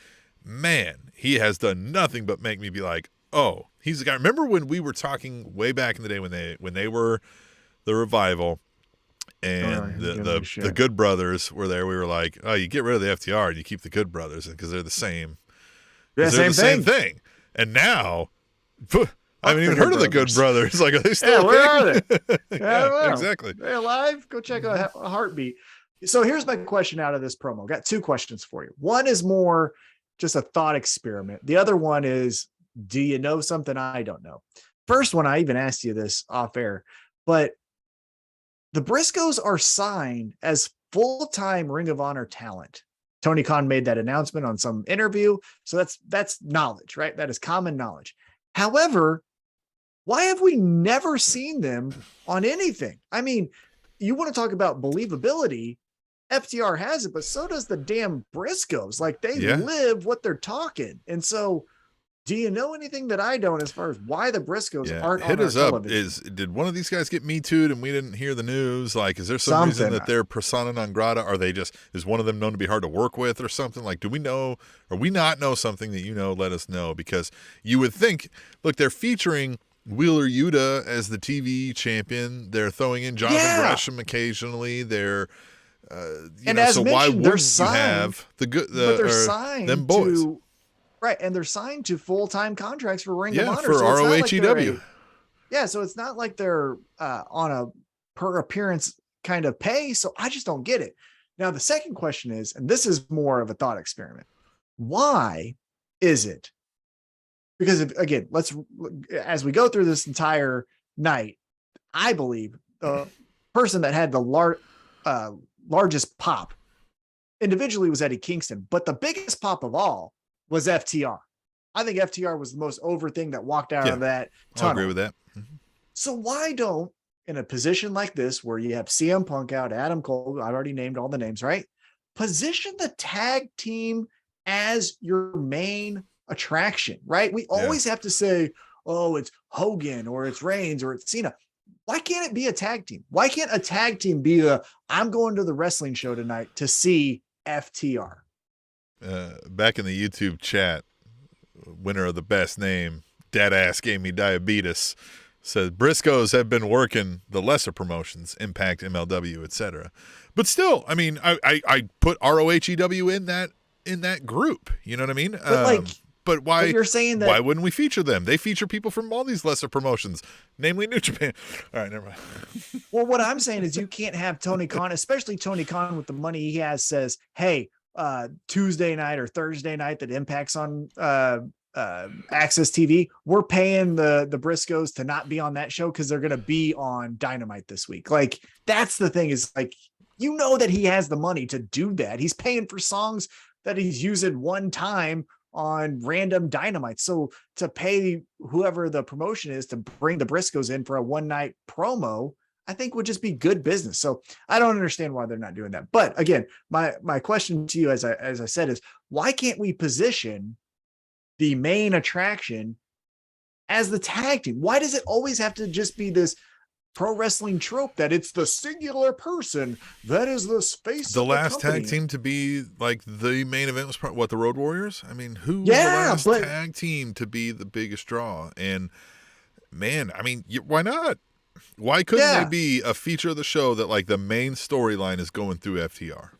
Speaker 2: man, he has done nothing but make me be like, oh, he's the guy. Remember when we were talking way back in the day when they were the Revival and the Good Brothers were there? We were like, oh, you get rid of the FTR and you keep the Good Brothers because they're the same.
Speaker 3: Yeah,
Speaker 2: same thing. And now, I haven't even heard of the Good Brothers. Like, are they still?
Speaker 3: Yeah, where are they? Yeah,
Speaker 2: exactly.
Speaker 3: They're alive. Go check a heartbeat. So here's my question out of this promo. Got 2 questions for you. One is more just a thought experiment. The other one is, do you know something I don't know? First one, I even asked you this off air, but the Briscoes are signed as full-time Ring of Honor talent. Tony Khan made that announcement on some interview. So that's knowledge, right? That is common knowledge. However, why have we never seen them on anything? I mean, you want to talk about believability. FTR has it, but so does the damn Briscoes. Like they
Speaker 2: Yeah.
Speaker 3: live what they're talking. And so do you know anything that I don't as far as why the Briscoes aren't
Speaker 2: Hit
Speaker 3: on
Speaker 2: us
Speaker 3: our
Speaker 2: up.
Speaker 3: television?
Speaker 2: Did one of these guys get Me Too'd and we didn't hear the news? Like, is there some reason that they're persona non grata? Are they just, is one of them known to be hard to work with or something? Like, do we know, or we not know something that you know? Let us know, because you would think, look, they're featuring Wheeler Yuta as the TV champion. They're throwing in Jonathan Gresham occasionally. They're,
Speaker 3: and as
Speaker 2: so
Speaker 3: mentioned,
Speaker 2: why wouldn't
Speaker 3: they're signed,
Speaker 2: you have
Speaker 3: but they're signed
Speaker 2: them boys?
Speaker 3: Right, and they're signed to full-time contracts for Ring of Honor.
Speaker 2: For
Speaker 3: so
Speaker 2: ROHEW.
Speaker 3: So it's not like they're on a per appearance kind of pay. So I just don't get it. Now, the second question is, and this is more of a thought experiment. Why is it? Because again, as we go through this entire night, I believe the person that had the largest pop individually was Eddie Kingston, but the biggest pop of all was FTR. I think FTR was the most over thing that walked out of that tunnel.
Speaker 2: I agree with that. Mm-hmm.
Speaker 3: So why don't, in a position like this where you have CM Punk out, Adam Cole, I've already named all the names, right? Position the tag team as your main attraction, right? We always have to say, oh, it's Hogan or it's Reigns or it's Cena. Why can't it be a tag team? Why can't a tag team be I'm going to the wrestling show tonight to see FTR?
Speaker 2: Back in the YouTube chat, winner of the best name, Dadass gave me diabetes, says Briscoes have been working the lesser promotions, Impact, MLW, etc. But still, I mean, I put ROHEW in that group. You know what I mean? But why?
Speaker 3: But you're saying that,
Speaker 2: why wouldn't we feature them? They feature people from all these lesser promotions, namely New Japan. All right, never mind.
Speaker 3: Well, what I'm saying is you can't have Tony Khan, especially Tony Khan with the money he has, says, hey, Tuesday night or Thursday night that Impact's on Access TV, we're paying the Briscoes to not be on that show because they're going to be on Dynamite this week. Like, that's the thing, is like, you know that he has the money to do that. He's paying for songs that he's using one time on random Dynamite. So to pay whoever the promotion is to bring the Briscoes in for a one night promo, I think would just be good business. So I don't understand why they're not doing that. But again, my question to you, as I said, is why can't we position the main attraction as the tag team? Why does it always have to just be this pro wrestling trope that it's the singular person that is the space?
Speaker 2: The last tag team to be like the main event was the Road Warriors. I mean, who was the last tag team to be the biggest draw? And man, I mean, why not? Why couldn't they be a feature of the show that like the main storyline is going through FTR?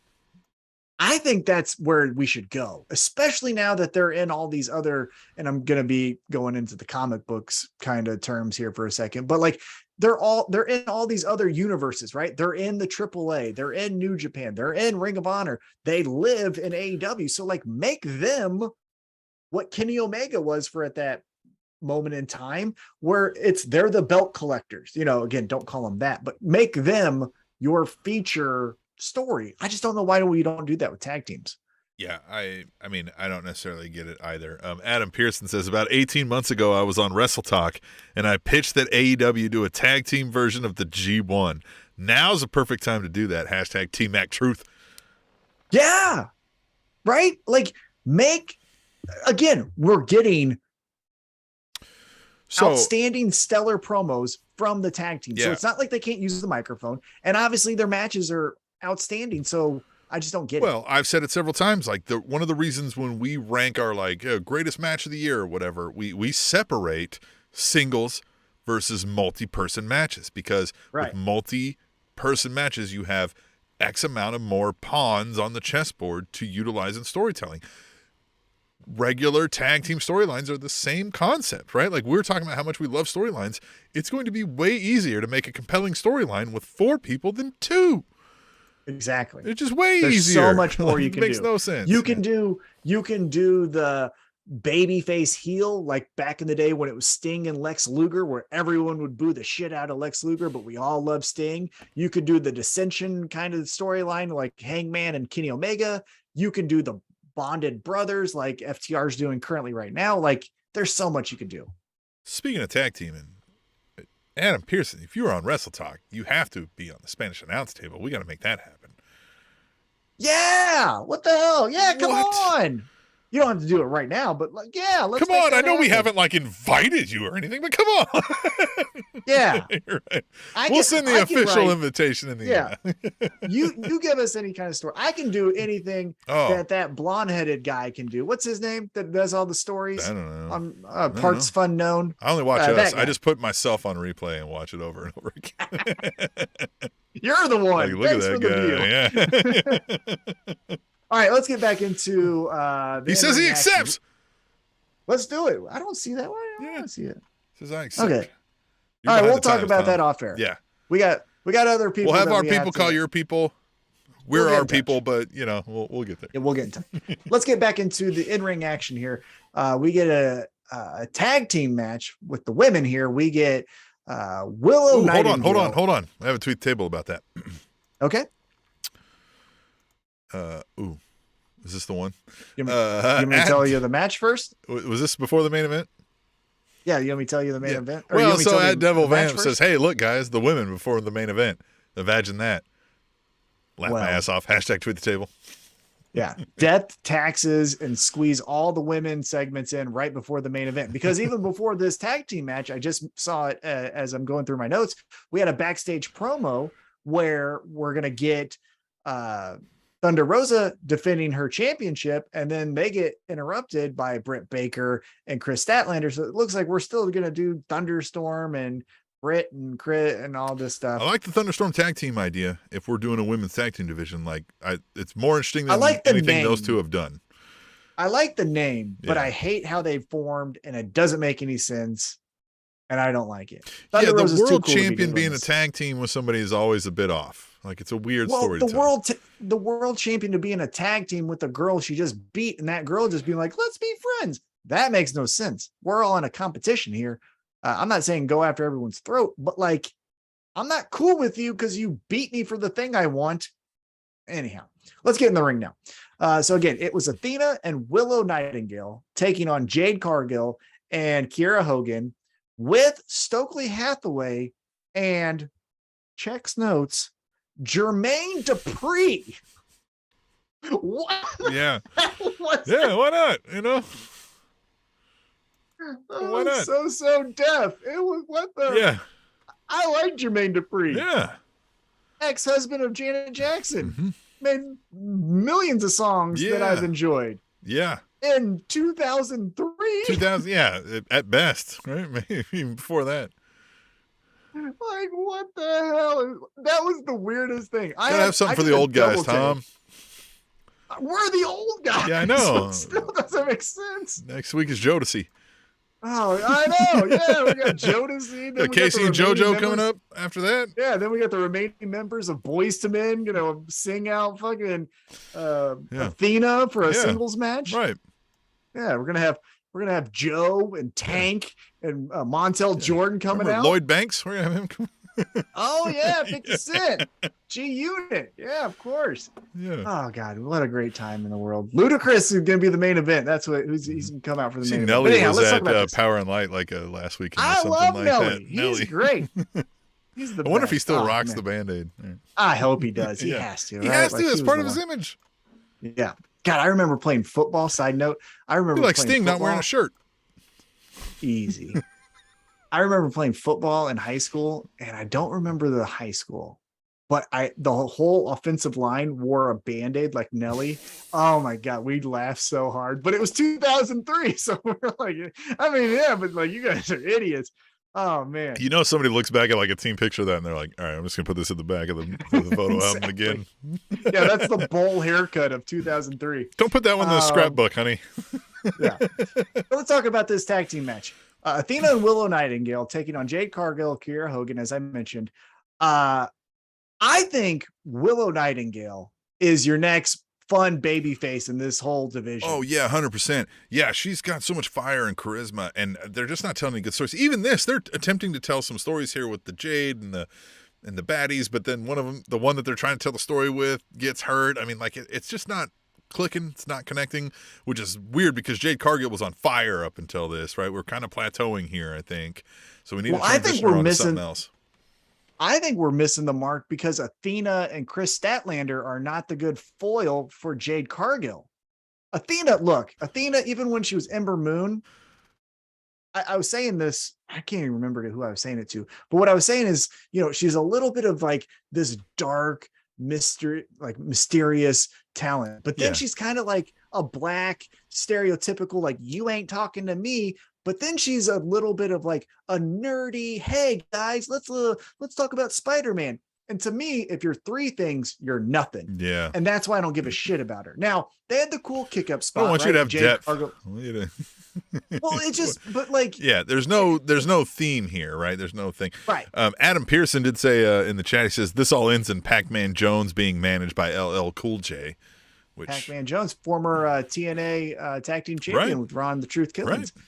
Speaker 3: I think that's where we should go, especially now that they're in all these other, and I'm going to be going into the comic books kind of terms here for a second, but like they're in all these other universes, right? They're in the AAA, they're in New Japan, they're in Ring of Honor, they live in AEW. So like make them what Kenny Omega was for at that moment in time, where they're the belt collectors, again, don't call them that, but make them your feature story. I just don't know why we don't do that with tag teams.
Speaker 2: Yeah, I mean, I don't necessarily get it either. Adam Pearson says, about 18 months ago, I was on Wrestle Talk, and I pitched that AEW do a tag team version of the G1. Now's the perfect time to do that. Hashtag T-Mac Truth.
Speaker 3: Yeah, right? Like, we're getting outstanding, stellar promos from the tag team. So it's not like they can't use the microphone. And obviously their matches are outstanding. So I just don't get it.
Speaker 2: Well, I've said it several times. Like one of the reasons when we rank our greatest match of the year or whatever, we separate singles versus multi-person matches, because with multi-person matches, you have X amount of more pawns on the chessboard to utilize in storytelling. Regular tag team storylines are the same concept, right? Like, we're talking about how much we love storylines. It's going to be way easier to make a compelling storyline with 4 people than 2.
Speaker 3: Exactly.
Speaker 2: It's just way
Speaker 3: There's
Speaker 2: easier.
Speaker 3: So much more you can do.
Speaker 2: It makes no sense.
Speaker 3: You can do the babyface heel, like back in the day when it was Sting and Lex Luger, where everyone would boo the shit out of Lex Luger, but we all love Sting. You could do the dissension kind of storyline like Hangman and Kenny Omega. You can do the bonded brothers like FTR's doing currently right now. Like, there's so much you can do.
Speaker 2: Speaking of tag teaming, Adam Pearson, if you were on Wrestle Talk, you have to be on the Spanish announce table. We got to make that happen.
Speaker 3: Yeah. What the hell? Yeah, come
Speaker 2: What?
Speaker 3: on. You don't have to do it right now, but like, yeah, let's
Speaker 2: Come
Speaker 3: make
Speaker 2: on. I
Speaker 3: that
Speaker 2: know we
Speaker 3: happen.
Speaker 2: haven't like invited you or anything, but come on.
Speaker 3: Yeah.
Speaker 2: You're right.
Speaker 3: I
Speaker 2: We'll
Speaker 3: can,
Speaker 2: send the
Speaker 3: I can
Speaker 2: official
Speaker 3: write,
Speaker 2: invitation in the
Speaker 3: yeah.
Speaker 2: email.
Speaker 3: You give us any kind of story. I can do anything
Speaker 2: Oh,
Speaker 3: that blonde-headed guy can do. What's his name that does all the
Speaker 2: I
Speaker 3: stories
Speaker 2: don't know.
Speaker 3: on
Speaker 2: I don't
Speaker 3: Parts
Speaker 2: know.
Speaker 3: Fun Known?
Speaker 2: I only watch
Speaker 3: That
Speaker 2: us. I
Speaker 3: guy.
Speaker 2: just put myself on replay and watch it over and over again.
Speaker 3: You're the
Speaker 2: Like,
Speaker 3: one.
Speaker 2: look
Speaker 3: Thanks for
Speaker 2: at
Speaker 3: the view.
Speaker 2: that guy. Yeah.
Speaker 3: All right, let's get back into
Speaker 2: He says he accepts.
Speaker 3: Let's do it. I don't see that. Why? I don't
Speaker 2: Yeah.
Speaker 3: want to see it.
Speaker 2: Says I accept.
Speaker 3: Okay.
Speaker 2: You're
Speaker 3: All right,
Speaker 2: behind
Speaker 3: we'll
Speaker 2: the
Speaker 3: talk
Speaker 2: times,
Speaker 3: about
Speaker 2: Tom.
Speaker 3: that off air.
Speaker 2: Yeah.
Speaker 3: We got other people.
Speaker 2: We'll have
Speaker 3: that
Speaker 2: our
Speaker 3: we
Speaker 2: people call
Speaker 3: to-
Speaker 2: your people.
Speaker 3: We'll
Speaker 2: We're
Speaker 3: get
Speaker 2: our
Speaker 3: in touch.
Speaker 2: people, but you know, we'll get there.
Speaker 3: Yeah, we'll get in touch. Let's get back into the in-ring action here. We get a tag team match with the women here. We get Willow
Speaker 2: Ooh,
Speaker 3: Nightingale.
Speaker 2: hold on. I have a tweet table about that.
Speaker 3: Okay.
Speaker 2: Ooh, is this the one?
Speaker 3: You want me to tell you the match first?
Speaker 2: Was this before the main event?
Speaker 3: Yeah, you want me to tell you the main event? Or you
Speaker 2: Well,
Speaker 3: want me to
Speaker 2: so
Speaker 3: tell
Speaker 2: at
Speaker 3: the
Speaker 2: Devil
Speaker 3: match
Speaker 2: Vamp
Speaker 3: first?
Speaker 2: says, "Hey, look, guys, the women before the main event. Imagine that." Laugh my
Speaker 3: Well.
Speaker 2: ass off. Hashtag tweet the table.
Speaker 3: Yeah, death, taxes, and squeeze all the women segments in right before the main event. Because even before this tag team match, I just saw it as I'm going through my notes. We had a backstage promo where we're gonna get Thunder Rosa defending her championship, and then they get interrupted by Britt Baker and Chris Statlander. So it looks like we're still gonna do Thunderstorm and Britt and Crit and all this stuff.
Speaker 2: I like the Thunderstorm tag team idea. If we're doing a women's tag team division, it's more interesting than
Speaker 3: I like the
Speaker 2: anything
Speaker 3: name.
Speaker 2: those two have done.
Speaker 3: I like the name, but
Speaker 2: Yeah.
Speaker 3: I hate how they formed, and it doesn't make any sense. And I don't like it.
Speaker 2: Yeah,
Speaker 3: Thunder
Speaker 2: the
Speaker 3: Rosa's too
Speaker 2: world
Speaker 3: cool to be
Speaker 2: champion
Speaker 3: doing
Speaker 2: being a
Speaker 3: this.
Speaker 2: tag team with somebody is always a bit off. Like, it's a weird
Speaker 3: Well,
Speaker 2: story
Speaker 3: the
Speaker 2: to tell.
Speaker 3: the world champion to be in a tag team with a girl she just beat, and that girl just being like, "Let's be friends." That makes no sense. We're all in a competition here. I'm not saying go after everyone's throat, but like, I'm not cool with you because you beat me for the thing I want. Anyhow, let's get in the ring now. So again, it was Athena and Willow Nightingale taking on Jade Cargill and Kiera Hogan with Stokely Hathaway and checks notes Jermaine Dupri. What?
Speaker 2: Yeah.
Speaker 3: What's
Speaker 2: Yeah, why not? You know?
Speaker 3: I
Speaker 2: why
Speaker 3: was
Speaker 2: not?
Speaker 3: so deaf. It was what the
Speaker 2: Yeah.
Speaker 3: I like Jermaine Dupri,
Speaker 2: Yeah.
Speaker 3: ex-husband of Janet Jackson.
Speaker 2: Mhm.
Speaker 3: Made millions of songs that
Speaker 2: Yeah.
Speaker 3: I've enjoyed.
Speaker 2: Yeah.
Speaker 3: In 2003,
Speaker 2: 2000, yeah, at best, right? Maybe even before that.
Speaker 3: like what the hell? That was the weirdest thing.
Speaker 2: Gotta have something for the old guys, Tom.
Speaker 3: We're the old guys.
Speaker 2: Yeah, I know.
Speaker 3: So it still doesn't make sense.
Speaker 2: Next week is Jodeci.
Speaker 3: Oh, I know. Yeah, we got Jodeci.
Speaker 2: Got Casey and JoJo coming up after that.
Speaker 3: Yeah, then we got the remaining members of Boys to Men, sing out fucking Athena for a
Speaker 2: Yeah.
Speaker 3: singles match.
Speaker 2: Right.
Speaker 3: Yeah, we're gonna have Joe and Tank and Montel Jordan coming
Speaker 2: Remember
Speaker 3: out.
Speaker 2: Lloyd Banks? We're gonna have him come.
Speaker 3: Oh yeah, 50 Cent, G Unit. Yeah, of course.
Speaker 2: Yeah.
Speaker 3: Oh God, what a great time in the world. Ludacris is gonna be the main event. That's what he's gonna come out for the
Speaker 2: See,
Speaker 3: main
Speaker 2: Nelly
Speaker 3: event. But anyhow,
Speaker 2: was
Speaker 3: let's talk
Speaker 2: at
Speaker 3: about this.
Speaker 2: Power and Light last weekend. Or
Speaker 3: I
Speaker 2: something
Speaker 3: love
Speaker 2: like
Speaker 3: Nelly.
Speaker 2: That.
Speaker 3: He's
Speaker 2: Nelly.
Speaker 3: great. He's the
Speaker 2: I wonder if he
Speaker 3: best.
Speaker 2: still
Speaker 3: Oh,
Speaker 2: rocks
Speaker 3: man.
Speaker 2: the Band-Aid. Yeah.
Speaker 3: I hope he does. He
Speaker 2: Yeah.
Speaker 3: has to.
Speaker 2: He
Speaker 3: right?
Speaker 2: has to.
Speaker 3: Like,
Speaker 2: It's
Speaker 3: he
Speaker 2: part
Speaker 3: was
Speaker 2: of
Speaker 3: the
Speaker 2: his
Speaker 3: one.
Speaker 2: image.
Speaker 3: Yeah. God, I remember playing football. Side note, I remember
Speaker 2: Be like
Speaker 3: playing
Speaker 2: Sting not wearing
Speaker 3: football.
Speaker 2: a shirt.
Speaker 3: Easy. I remember playing football in high school, and I don't remember the high school, but the whole offensive line wore a Band-Aid like Nelly. Oh my God, we laughed so hard, but it was 2003. So we're like, I mean, yeah, but like, you guys are idiots. Oh man.
Speaker 2: You know, somebody looks back at like a team picture of that and they're like, all right, I'm just going to put this at the back of the photo album again.
Speaker 3: Yeah, that's the bowl haircut of 2003.
Speaker 2: Don't put that one in the scrapbook, honey.
Speaker 3: Yeah. So let's talk about this tag team match. Athena and Willow Nightingale taking on Jade Cargill, Kiera Hogan, as I mentioned. I think Willow Nightingale is your next fun baby face in this whole division.
Speaker 2: Oh, yeah, 100%. Yeah, she's got so much fire and charisma, and they're just not telling any good stories. Even this, they're attempting to tell some stories here with the Jade and the baddies, but then one of them, the one that they're trying to tell the story with, gets hurt. I mean, like, it's just not clicking. It's not connecting, which is weird because Jade Cargill was on fire up until this, right? We're kind of plateauing here, I think. So we need to transition her onto something else.
Speaker 3: I think we're missing the mark because Athena and Chris Statlander are not the good foil for Jade Cargill. Athena, even when she was Ember Moon, I was saying this, I can't even remember who I was saying it to, but what I was saying is, she's a little bit of like this dark mystery, like mysterious talent, but then she's kind of like a black stereotypical, like, you ain't talking to me. But then she's a little bit of like a nerdy, hey guys, let's talk about Spider-Man. And to me, if you're three things, you're nothing.
Speaker 2: Yeah.
Speaker 3: And that's why I don't give a shit about her. Now, they had the cool kick up spot.
Speaker 2: I want you to have
Speaker 3: Jade
Speaker 2: depth.
Speaker 3: Cargill. Well, it just, but like,
Speaker 2: yeah, there's no theme here, right? There's no thing.
Speaker 3: Right.
Speaker 2: Adam Pearson did say in the chat, he says, this all ends in Pac-Man Jones being managed by LL Cool J. Which,
Speaker 3: Pac-Man Jones, former TNA tag team champion with Ron the Truth Killings.
Speaker 2: Right.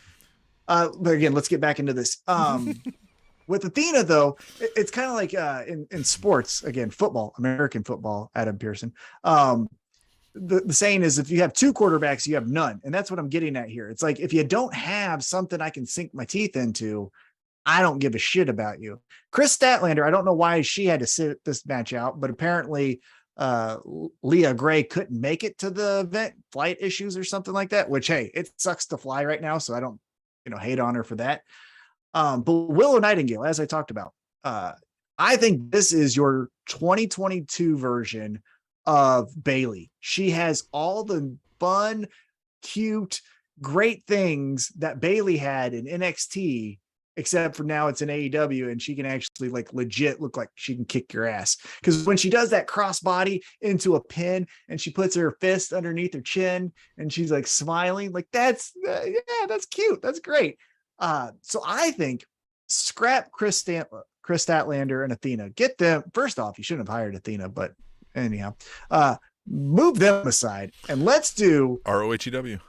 Speaker 3: But again, let's get back into this. With Athena, though, it's kind of like in sports, again, football, American football, Adam Pearson. The saying is, if you have two quarterbacks, you have none. And that's what I'm getting at here. It's like, if you don't have something I can sink my teeth into, I don't give a shit about you. Chris Statlander, I don't know why she had to sit this match out, but apparently Leah Gray couldn't make it to the event, flight issues or something like that, which, hey, it sucks to fly right now. So I don't, hate on her for that. But Willow Nightingale, as I talked about, I think this is your 2022 version of Bayley. She has all the fun, cute, great things that Bayley had in NXT, except for now it's in AEW, and she can actually like legit look like she can kick your ass. Because when she does that crossbody into a pin and she puts her fist underneath her chin and she's like smiling, like that's cute. That's great. So I think scrap Chris Statlander and Athena. Get them. First off, you shouldn't have hired Athena, but anyhow, move them aside and let's do
Speaker 2: ROHEW.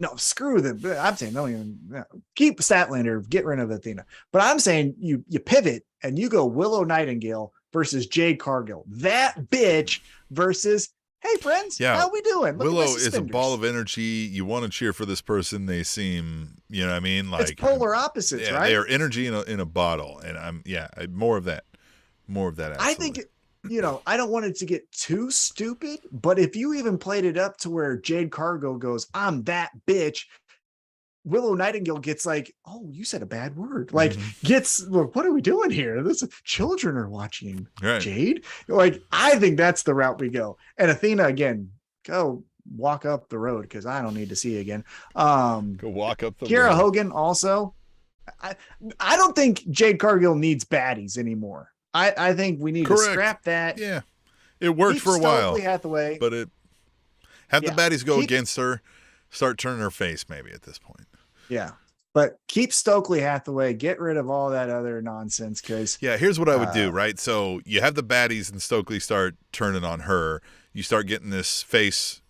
Speaker 3: No, screw them. I'm saying don't even keep Statlander, get rid of Athena. But I'm saying you pivot and you go Willow Nightingale versus Jade Cargill. That bitch versus, hey friends, how we doing? Look,
Speaker 2: Willow is a ball of energy. You want to cheer for this person. They seem, you know what I mean? Like,
Speaker 3: it's polar opposites, right?
Speaker 2: They are energy in a bottle. And more of that. Absolutely.
Speaker 3: I think, I don't want it to get too stupid, but if you even played it up to where Jade Cargill goes, I'm that bitch, Willow Nightingale gets like, oh, you said a bad word. Like, gets, look, what are we doing here? This children are watching, right. Jade. Like, I think that's the route we go. And Athena, again, go walk up the road because I don't need to see you again.
Speaker 2: Go walk up the
Speaker 3: Kiera
Speaker 2: road.
Speaker 3: Hogan also. I don't think Jade Cargill needs baddies anymore. I think we need to scrap that.
Speaker 2: Yeah. It worked for a while.
Speaker 3: Hathaway.
Speaker 2: But the baddies go against her, start turning her face maybe at this point.
Speaker 3: Yeah. But keep Stokely Hathaway, get rid of all that other nonsense. Because
Speaker 2: here's what I would do, right? So you have the baddies and Stokely start turning on her. You start getting this face,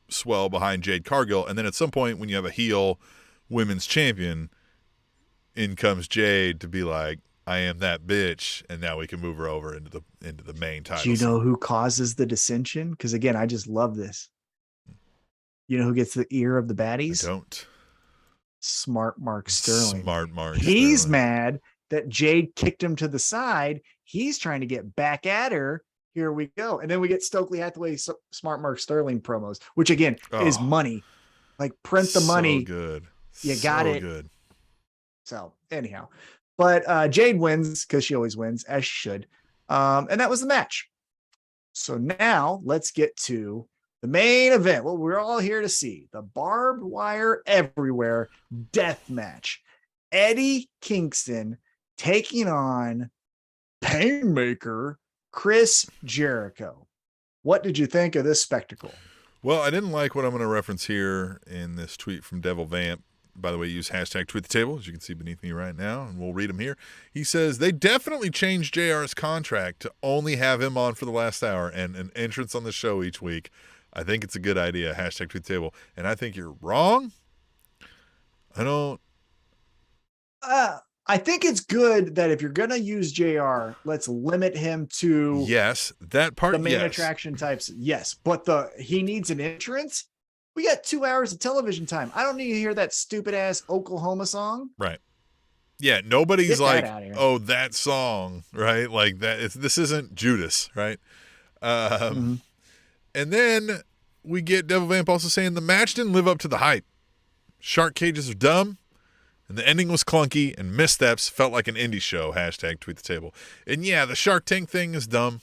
Speaker 2: swell behind Jade Cargill. And then at some point when you have a heel women's champion, in comes Jade to be like, I am that bitch, and now we can move her over into the main title.
Speaker 3: Do you know who causes the dissension? Because again, I just love this. You know who gets the ear of the baddies?
Speaker 2: I don't.
Speaker 3: Smart Mark Sterling.
Speaker 2: He's
Speaker 3: Sterling. Mad that Jade kicked him to the side. He's trying to get back at her. Here we go. And then we get Stokely Hathaway, Smart Mark Sterling promos, which again is money. Like, print the money.
Speaker 2: Good.
Speaker 3: You got it.
Speaker 2: Good.
Speaker 3: So anyhow. But Jade wins because she always wins, as she should. And that was the match. So now let's get to the main event. What we're all here to see. The barbed wire everywhere death match. Eddie Kingston taking on Painmaker Chris Jericho. What did you think of this spectacle?
Speaker 2: Well, I didn't like what I'm going to reference here in this tweet from Devil Vamp. By the way, use hashtag tweet the table, as you can see beneath me right now, and we'll read them here. He says, they definitely changed JR's contract to only have him on for the last hour and an entrance on the show each week. I think it's a good idea, hashtag tweet the table. And I think you're wrong.
Speaker 3: I think it's good that if you're going to use JR, let's limit him to
Speaker 2: that part,
Speaker 3: the main attraction types. Yes, but he needs an entrance. We got 2 hours of television time. I don't need to hear that stupid ass Oklahoma song.
Speaker 2: Right. Yeah, nobody's
Speaker 3: Get that
Speaker 2: like,
Speaker 3: outta here.
Speaker 2: oh, that song, right? Like that. This isn't Judas, right?
Speaker 3: Mhm.
Speaker 2: And then we get Devil Vamp also saying the match didn't live up to the hype. Shark cages are dumb, and the ending was clunky, and missteps felt like an indie show. Hashtag tweet the table. And yeah, the Shark Tank thing is dumb.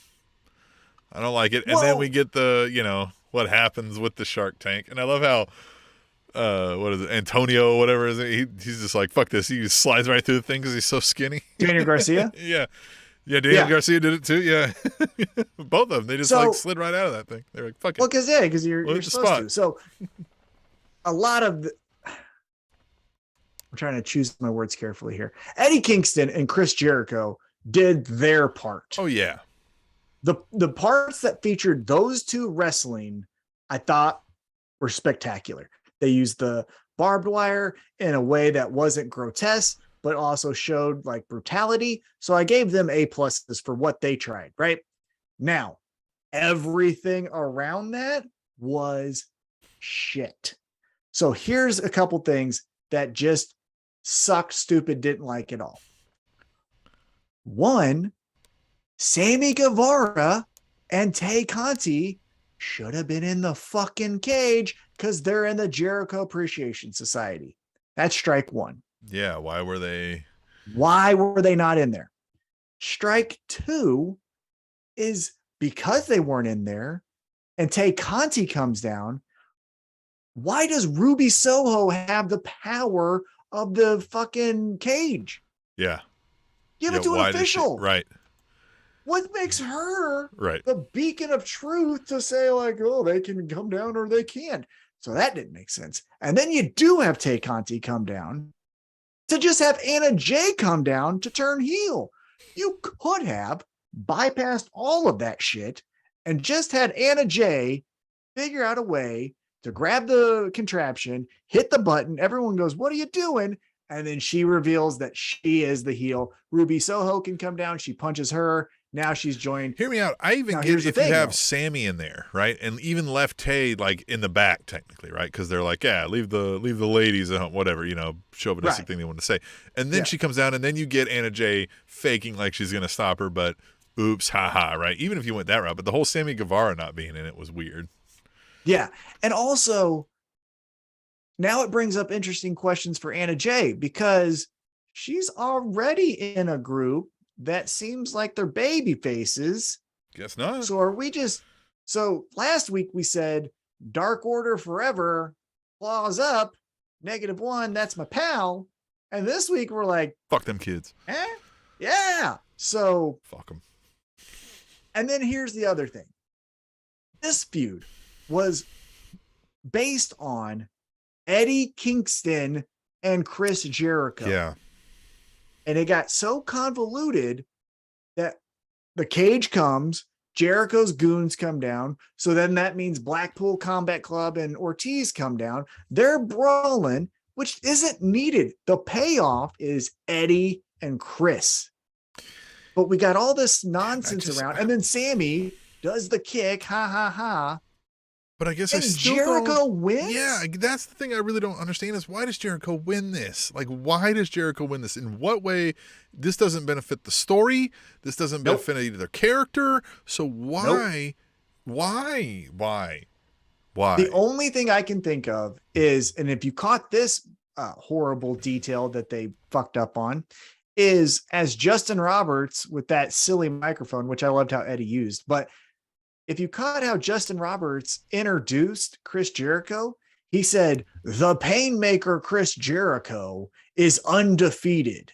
Speaker 2: I don't like it. And then we get the, what happens with the Shark Tank. And I love how, what is it, Antonio, whatever is it? He's just like, fuck this. He just slides right through the thing because he's so skinny.
Speaker 3: Daniel Garcia?
Speaker 2: Yeah. Yeah, Daniel Garcia did it too. Yeah. Both of them. They just slid right out of that thing. They're like, fuck it.
Speaker 3: Well, because you're supposed to. So a lot of I'm trying to choose my words carefully here. Eddie Kingston and Chris Jericho did their part.
Speaker 2: Oh, yeah.
Speaker 3: The parts that featured those two wrestling, I thought were spectacular. They used the barbed wire in a way that wasn't grotesque, but also showed like brutality. So I gave them A+ for what they tried, right? Now, everything around that was shit. So here's a couple things that just sucked, stupid, didn't like at all. One, Sammy Guevara and Tay Conti should have been in the fucking cage because they're in the Jericho Appreciation Society. That's strike one.
Speaker 2: Yeah, why were they?
Speaker 3: Why were they not in there? Strike two is because they weren't in there and Tay Conti comes down. Why does Ruby Soho have the power of the fucking cage?
Speaker 2: Yeah.
Speaker 3: Give it to an official.
Speaker 2: Right.
Speaker 3: What makes her
Speaker 2: right.
Speaker 3: the beacon of truth to say like, oh, they can come down or they can't? So that didn't make sense. And then you do have Tay Conti come down to just have Anna Jay come down to turn heel. You could have bypassed all of that shit and just had Anna Jay figure out a way to grab the contraption, hit the button. Everyone goes, what are you doing? And then she reveals that she is the heel. Ruby Soho can come down. She punches her. Now she's joined.
Speaker 2: Hear me out. I even get if you have Sammy in there, right? And even left Tay like in the back technically, right? Because they're like, yeah, leave the ladies at home, whatever, chauvinistic thing they want to say. And then she comes down and then you get Anna Jay faking like she's going to stop her, but oops, haha, right? Even if you went that route. But the whole Sammy Guevara not being in it was weird.
Speaker 3: Yeah. And also, now it brings up interesting questions for Anna Jay because she's already in a group that seems like they're baby faces.
Speaker 2: Guess not.
Speaker 3: So last week we said Dark Order forever, claws up, -1, that's my pal. And this week we're like,
Speaker 2: fuck them kids.
Speaker 3: Yeah. So
Speaker 2: fuck them.
Speaker 3: And then here's the other thing. This feud was based on Eddie Kingston and Chris Jericho.
Speaker 2: Yeah.
Speaker 3: And it got so convoluted that the cage comes, Jericho's goons come down. So then that means Blackpool Combat Club and Ortiz come down. They're brawling, which isn't needed. The payoff is Eddie and Chris. But we got all this nonsense around. And then Sammy does the kick. Ha, ha, ha.
Speaker 2: But I guess
Speaker 3: and Jericho wins?
Speaker 2: Yeah, that's the thing I really don't understand is why does Jericho win this? Like, why does Jericho win this? In what way? This doesn't benefit the story. This doesn't benefit either character. So why? Why?
Speaker 3: The only thing I can think of is, and if you caught this horrible detail that they fucked up on, is as Justin Roberts with that silly microphone, which I loved how Eddie used, but if you caught how Justin Roberts introduced Chris Jericho, he said, the Painmaker Chris Jericho is undefeated.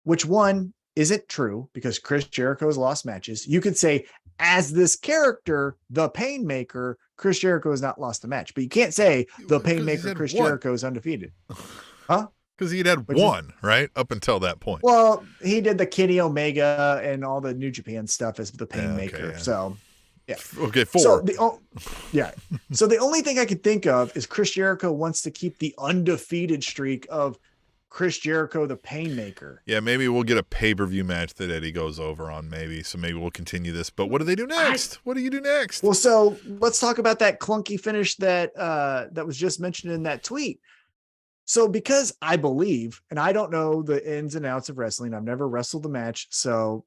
Speaker 3: Which one isn't true because Chris Jericho has lost matches. You could say, as this character, the Painmaker, Chris Jericho has not lost a match. But you can't say the Painmaker Chris Jericho is undefeated. Huh?
Speaker 2: Because he'd had one, right? Up until that point.
Speaker 3: Well, he did the Kenny Omega and all the New Japan stuff as the Painmaker.
Speaker 2: Okay,
Speaker 3: So, yeah.
Speaker 2: Okay, 4.
Speaker 3: So so the only thing I could think of is Chris Jericho wants to keep the undefeated streak of Chris Jericho, the Painmaker.
Speaker 2: Yeah, maybe we'll get a pay-per-view match that Eddie goes over on maybe. So maybe we'll continue this. But what do they do next? What do you do next?
Speaker 3: Well, so let's talk about that clunky finish that was just mentioned in that tweet. So because I believe, and I don't know the ins and outs of wrestling, I've never wrestled the match. So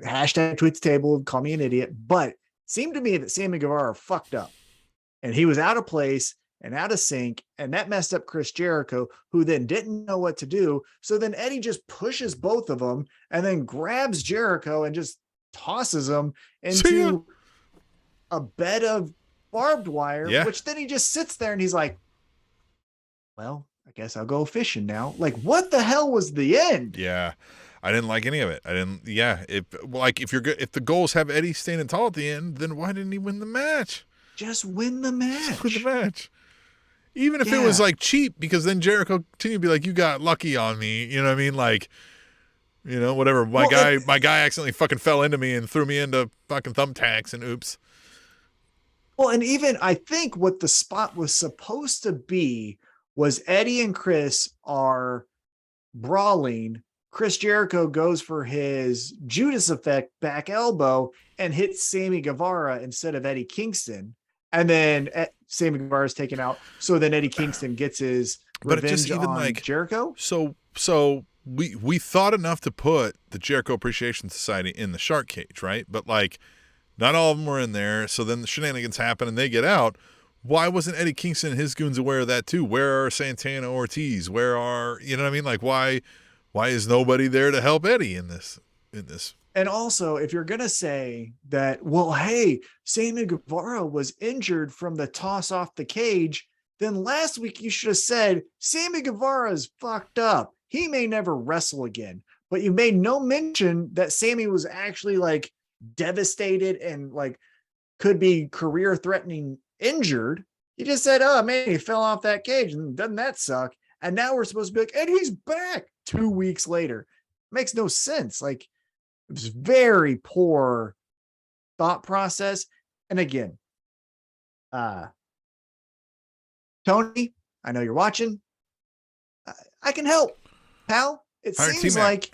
Speaker 3: hashtag tweet the table, call me an idiot, but it seemed to me that Sammy Guevara fucked up and he was out of place and out of sync. And that messed up Chris Jericho, who then didn't know what to do. So then Eddie just pushes both of them and then grabs Jericho and just tosses him into a bed of barbed wire, which then he just sits there and he's like, well, I guess I'll go fishing now. Like, what the hell was the end?
Speaker 2: Yeah. I didn't like any of it. If the goals have Eddie standing tall at the end, then why didn't he win the match?
Speaker 3: Just win the match.
Speaker 2: Just win the match. Even if it was like cheap, because then Jericho continued to be like, you got lucky on me. You know what I mean? Like, you know, whatever. My guy accidentally fucking fell into me and threw me into fucking thumbtacks and oops.
Speaker 3: Well, and even I think what the spot was supposed to be was Eddie and Chris are brawling. Chris Jericho goes for his Judas effect back elbow and hits Sammy Guevara instead of Eddie Kingston. And then Sammy Guevara is taken out. So then Eddie Kingston gets his revenge on Jericho.
Speaker 2: So we thought enough to put the Jericho Appreciation Society in the shark cage, right? But like not all of them were in there. So then the shenanigans happen and they get out. Why wasn't Eddie Kingston and his goons aware of that too? Where are Santana Ortiz? Where are, you know what I mean? Like why is nobody there to help Eddie in this?
Speaker 3: And also, if you're going to say that, well, hey, Sammy Guevara was injured from the toss off the cage, then last week you should have said, Sammy Guevara is fucked up. He may never wrestle again. But you made no mention that Sammy was actually like devastated and like could be career threatening injured. You just said, oh man, he fell off that cage. And doesn't that suck? And now we're supposed to be like, and he's back 2 weeks later. Makes no sense. Like, it was very poor thought process. And again, Tony, I know you're watching. I can help, pal. It seems like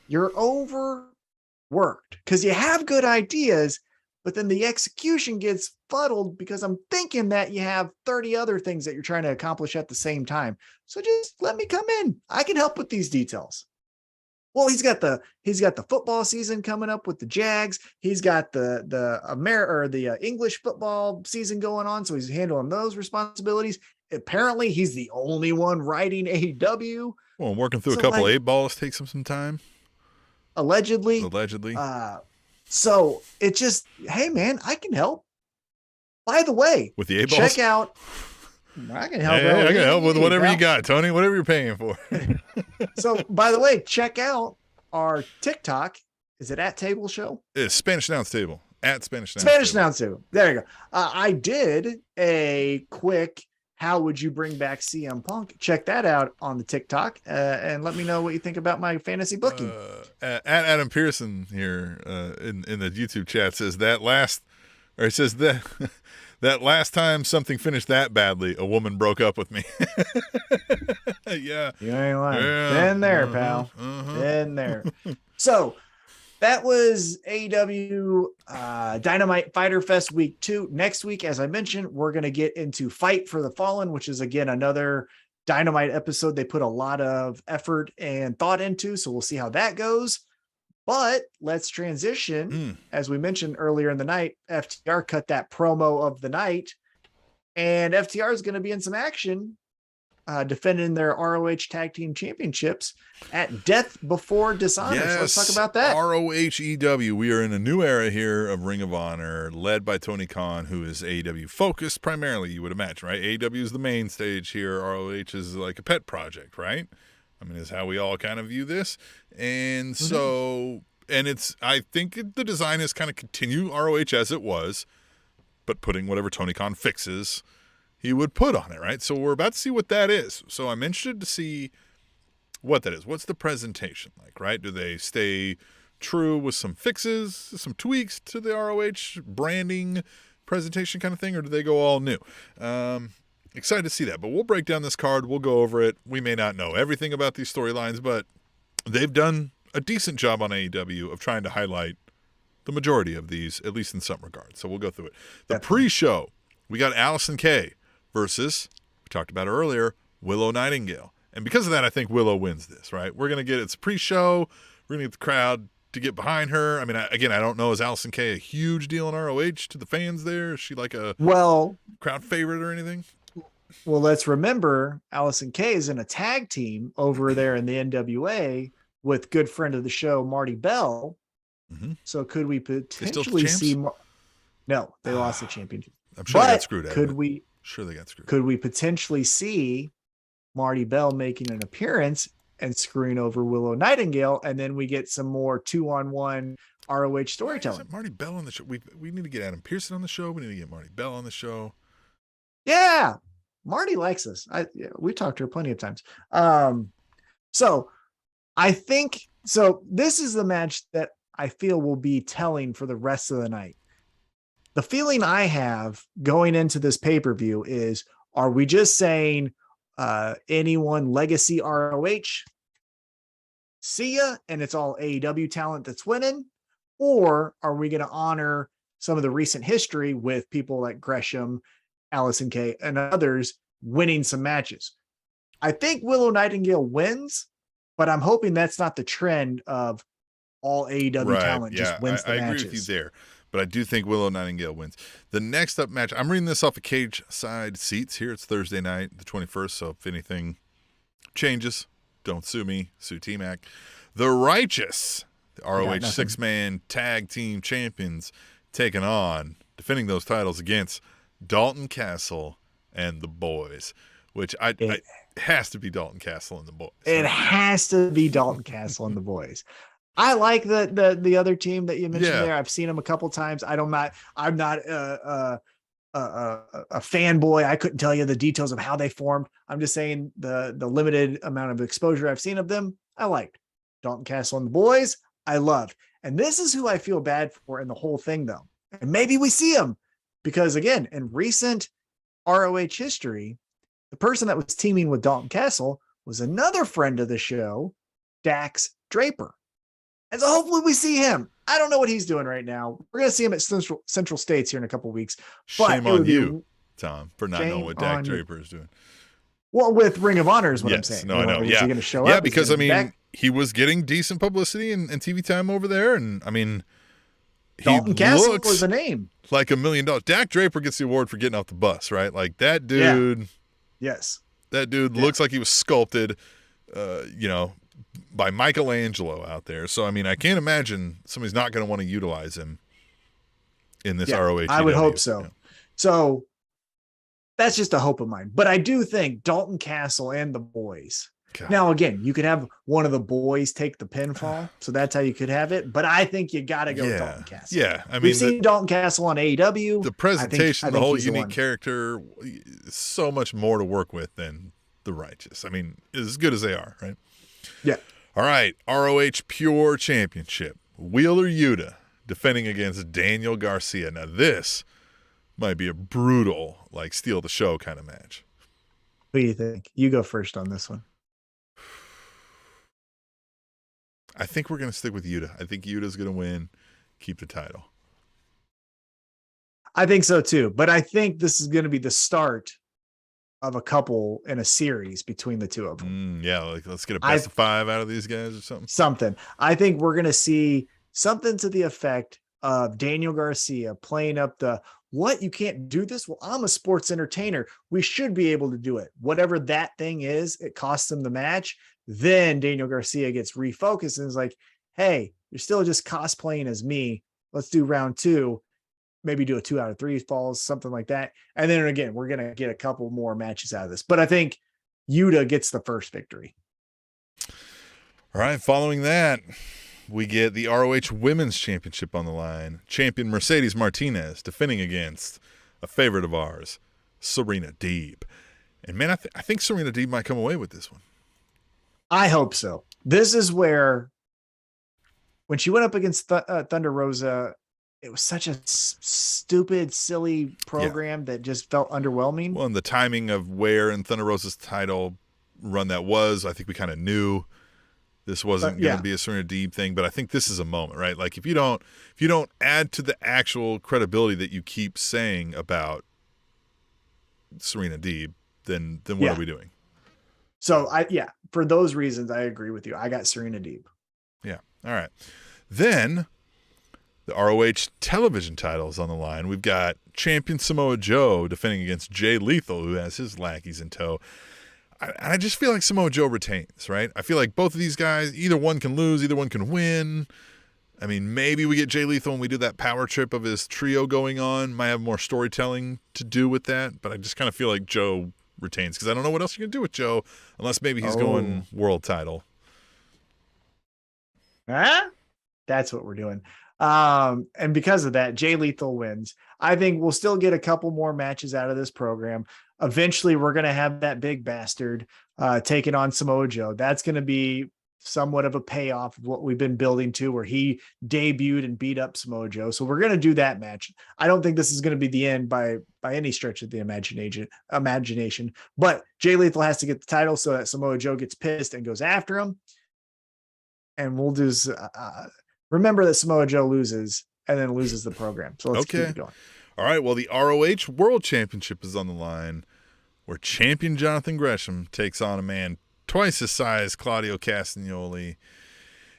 Speaker 3: you're overworked because you have good ideas, but then the execution gets fuddled because I'm thinking that you have 30 other things that you're trying to accomplish at the same time. So just let me come in. I can help with these details. Well, he's got the football season coming up with the Jags. He's got the English football season going on, so he's handling those responsibilities. Apparently, he's the only one writing AEW.
Speaker 2: Well, working through a couple 8-balls takes him some time.
Speaker 3: Allegedly.
Speaker 2: So
Speaker 3: it just, hey man, I can help. By the way,
Speaker 2: with the 8-balls,
Speaker 3: check out. I can help.
Speaker 2: I can help with whatever you got, Tony. Whatever you're paying for.
Speaker 3: So, by the way, check out our TikTok. Is it at Table Show?
Speaker 2: It's Spanish Announce Table. At Spanish
Speaker 3: Announce Table. There you go. I did a quick how would you bring back CM Punk? Check that out on the TikTok and let me know what you think about my fantasy booking.
Speaker 2: At Adam Pearson here in the YouTube chat says that last time something finished that badly, a woman broke up with me. Yeah.
Speaker 3: You ain't lying. Yeah. Been there, pal. Been there. So that was AEW Dynamite Fighter Fest Week 2. Next week, as I mentioned, we're going to get into Fight for the Fallen, which is, again, another Dynamite episode they put a lot of effort and thought into. So we'll see how that goes. But let's transition. As we mentioned earlier in the night, FTR cut that promo of the night. And FTR is going to be in some action defending their ROH Tag Team Championships at Death Before Dishonor.
Speaker 2: Yes,
Speaker 3: so let's talk about that.
Speaker 2: ROHEW. We are in a new era here of Ring of Honor, led by Tony Khan, who is AEW focused primarily, you would imagine, right? AEW is the main stage here. ROH is like a pet project, right? I mean, is how we all kind of view this. And so, I think the design is kind of continue ROH as it was, but putting whatever Tony Khan fixes he would put on it, right? So we're about to see what that is. So I'm interested to see what that is. What's the presentation like, right? Do they stay true with some fixes, some tweaks to the ROH branding presentation kind of thing, or do they go all new? Excited to see that, but we'll break down this card. We'll go over it. We may not know everything about these storylines, but they've done a decent job on AEW of trying to highlight the majority of these, at least in some regards. So we'll go through it. The pre-show, we got Allison Kay versus, we talked about her earlier, Willow Nightingale. And because of that, I think Willow wins this, right? We're going to get, it's pre-show. We're going to get the crowd to get behind her. I mean, I don't know, is Allison Kay a huge deal in ROH to the fans there? Is she like a crowd favorite or anything?
Speaker 3: Well, let's remember Allison Kay is in a tag team over there in the NWA with good friend of the show, Marty Bell.
Speaker 2: Mm-hmm.
Speaker 3: So could we potentially see? No, they lost the championship.
Speaker 2: I'm sure they got screwed out.
Speaker 3: Sure
Speaker 2: they got screwed.
Speaker 3: Could we potentially see Marty Bell making an appearance and screwing over Willow Nightingale, and then we get some more 2-on-1 ROH storytelling?
Speaker 2: Marty Bell on the show. We need to get Adam Pearson on the show. We need to get Marty Bell on the show.
Speaker 3: Yeah, Marty likes us. We talked to her plenty of times. So I think this is the match that I feel will be telling for the rest of the night. The feeling I have going into this pay-per-view is, are we just saying anyone legacy ROH, see ya, and it's all AEW talent that's winning? Or are we going to honor some of the recent history with people like Gresham, Allison Kay, and others winning some matches? I think Willow Nightingale wins, but I'm hoping that's not the trend of all AEW talent just wins the matches. I agree with you
Speaker 2: there, but I do think Willow Nightingale wins. The next up match, I'm reading this off of Cage Side Seats here. It's Thursday night, the 21st, so if anything changes, don't sue me, sue T-Mac. The Righteous, the ROH six-man tag team champions, taking on, defending those titles against Dalton Castle and the Boys, which it has to be Dalton Castle and the Boys.
Speaker 3: It has to be Dalton Castle and the Boys. I like the other team that you mentioned there. I've seen them a couple times. I'm not a fanboy. I couldn't tell you the details of how they formed. I'm just saying the limited amount of exposure I've seen of them, I liked. Dalton Castle and the Boys, I loved. And this is who I feel bad for in the whole thing, though. And maybe we see him because, again, in recent ROH history, the person that was teaming with Dalton Castle was another friend of the show, Dax Draper. And so hopefully we see him. I don't know what he's doing right now. We're going to see him at Central States here in a couple of weeks.
Speaker 2: Shame on you, Tom, for not knowing what Dax Draper is doing.
Speaker 3: Well, with Ring of Honor is what I'm saying.
Speaker 2: No, I know.
Speaker 3: Is he going to show up?
Speaker 2: Yeah, because, I mean, he was getting decent publicity and TV time over there. And, I mean,
Speaker 3: Dalton Castle was a name.
Speaker 2: Like $1 million. Dax Draper gets the award for getting off the bus, right? Like, that dude.
Speaker 3: Yeah. Yes.
Speaker 2: That dude looks like he was sculpted, by Michelangelo out there. So, I mean, I can't imagine somebody's not going to want to utilize him in this ROH.
Speaker 3: I would hope so. Yeah. So that's just a hope of mine. But I do think Dalton Castle and the Boys. God. Now, again, you could have one of the boys take the pinfall. So that's how you could have it. But I think you got to go Dalton Castle.
Speaker 2: Yeah. I mean,
Speaker 3: we've seen Dalton Castle on AEW.
Speaker 2: The presentation, I think the whole unique character, is so much more to work with than the Righteous. I mean, as good as they are, right?
Speaker 3: Yeah.
Speaker 2: All right, ROH Pure Championship. Wheeler Yuta defending against Daniel Garcia. Now this might be a brutal, like, steal the show kind of match.
Speaker 3: What do you think? You go first on this one.
Speaker 2: I think we're going to stick with Yuta. I think Yuta's going to win, keep the title.
Speaker 3: I think so too, but I think this is going to be the start of a couple in a series between the two of them.
Speaker 2: Like, let's get a best of 5 out of these guys or something.
Speaker 3: Something. I think we're going to see something to the effect of Daniel Garcia playing up the, what, you can't do this? Well, I'm a sports entertainer. We should be able to do it. Whatever that thing is, it costs him the match. Then Daniel Garcia gets refocused and is like, hey, you're still just cosplaying as me. Let's do round 2. Maybe do a 2 out of 3 falls, something like that. And then again, we're going to get a couple more matches out of this. But I think Yuta gets the first victory.
Speaker 2: All right. Following that, we get the ROH Women's Championship on the line. Champion Mercedes Martinez defending against a favorite of ours, Serena Deeb. And, man, I think Serena Deeb might come away with this one.
Speaker 3: I hope so. This is where, when she went up against Thunder Rosa, it was such a stupid, silly program that just felt underwhelming.
Speaker 2: Well, and the timing of where in Thunder Rosa's title run that was, I think we kind of knew this wasn't going to be a Serena Deeb thing. But I think this is a moment, right? Like, if you don't add to the actual credibility that you keep saying about Serena Deeb, then what are we doing?
Speaker 3: So for those reasons, I agree with you. I got Serena Deeb.
Speaker 2: Yeah. All right. Then the ROH television titles on the line. We've got champion Samoa Joe defending against Jay Lethal, who has his lackeys in tow. I just feel like Samoa Joe retains, right? I feel like both of these guys, either one can lose, either one can win. I mean, maybe we get Jay Lethal when we do that power trip of his trio going on. Might have more storytelling to do with that, but I just kind of feel like Joe retains because I don't know what else you can do with Joe unless maybe he's going world title.
Speaker 3: Huh? That's what we're doing. And because of that, Jay Lethal wins. I think we'll still get a couple more matches out of this program. Eventually, we're going to have that big bastard taking on Samoa Joe. That's going to be somewhat of a payoff of what we've been building to, where he debuted and beat up Samoa Joe. So we're going to do that match. I don't think this is going to be the end by any stretch of the imagination. But Jay Lethal has to get the title so that Samoa Joe gets pissed and goes after him. And we'll do. Remember that Samoa Joe loses and then loses the program. So let's keep it going.
Speaker 2: All right. Well, the ROH World Championship is on the line, where champion Jonathan Gresham takes on a man twice his size, Claudio Castagnoli.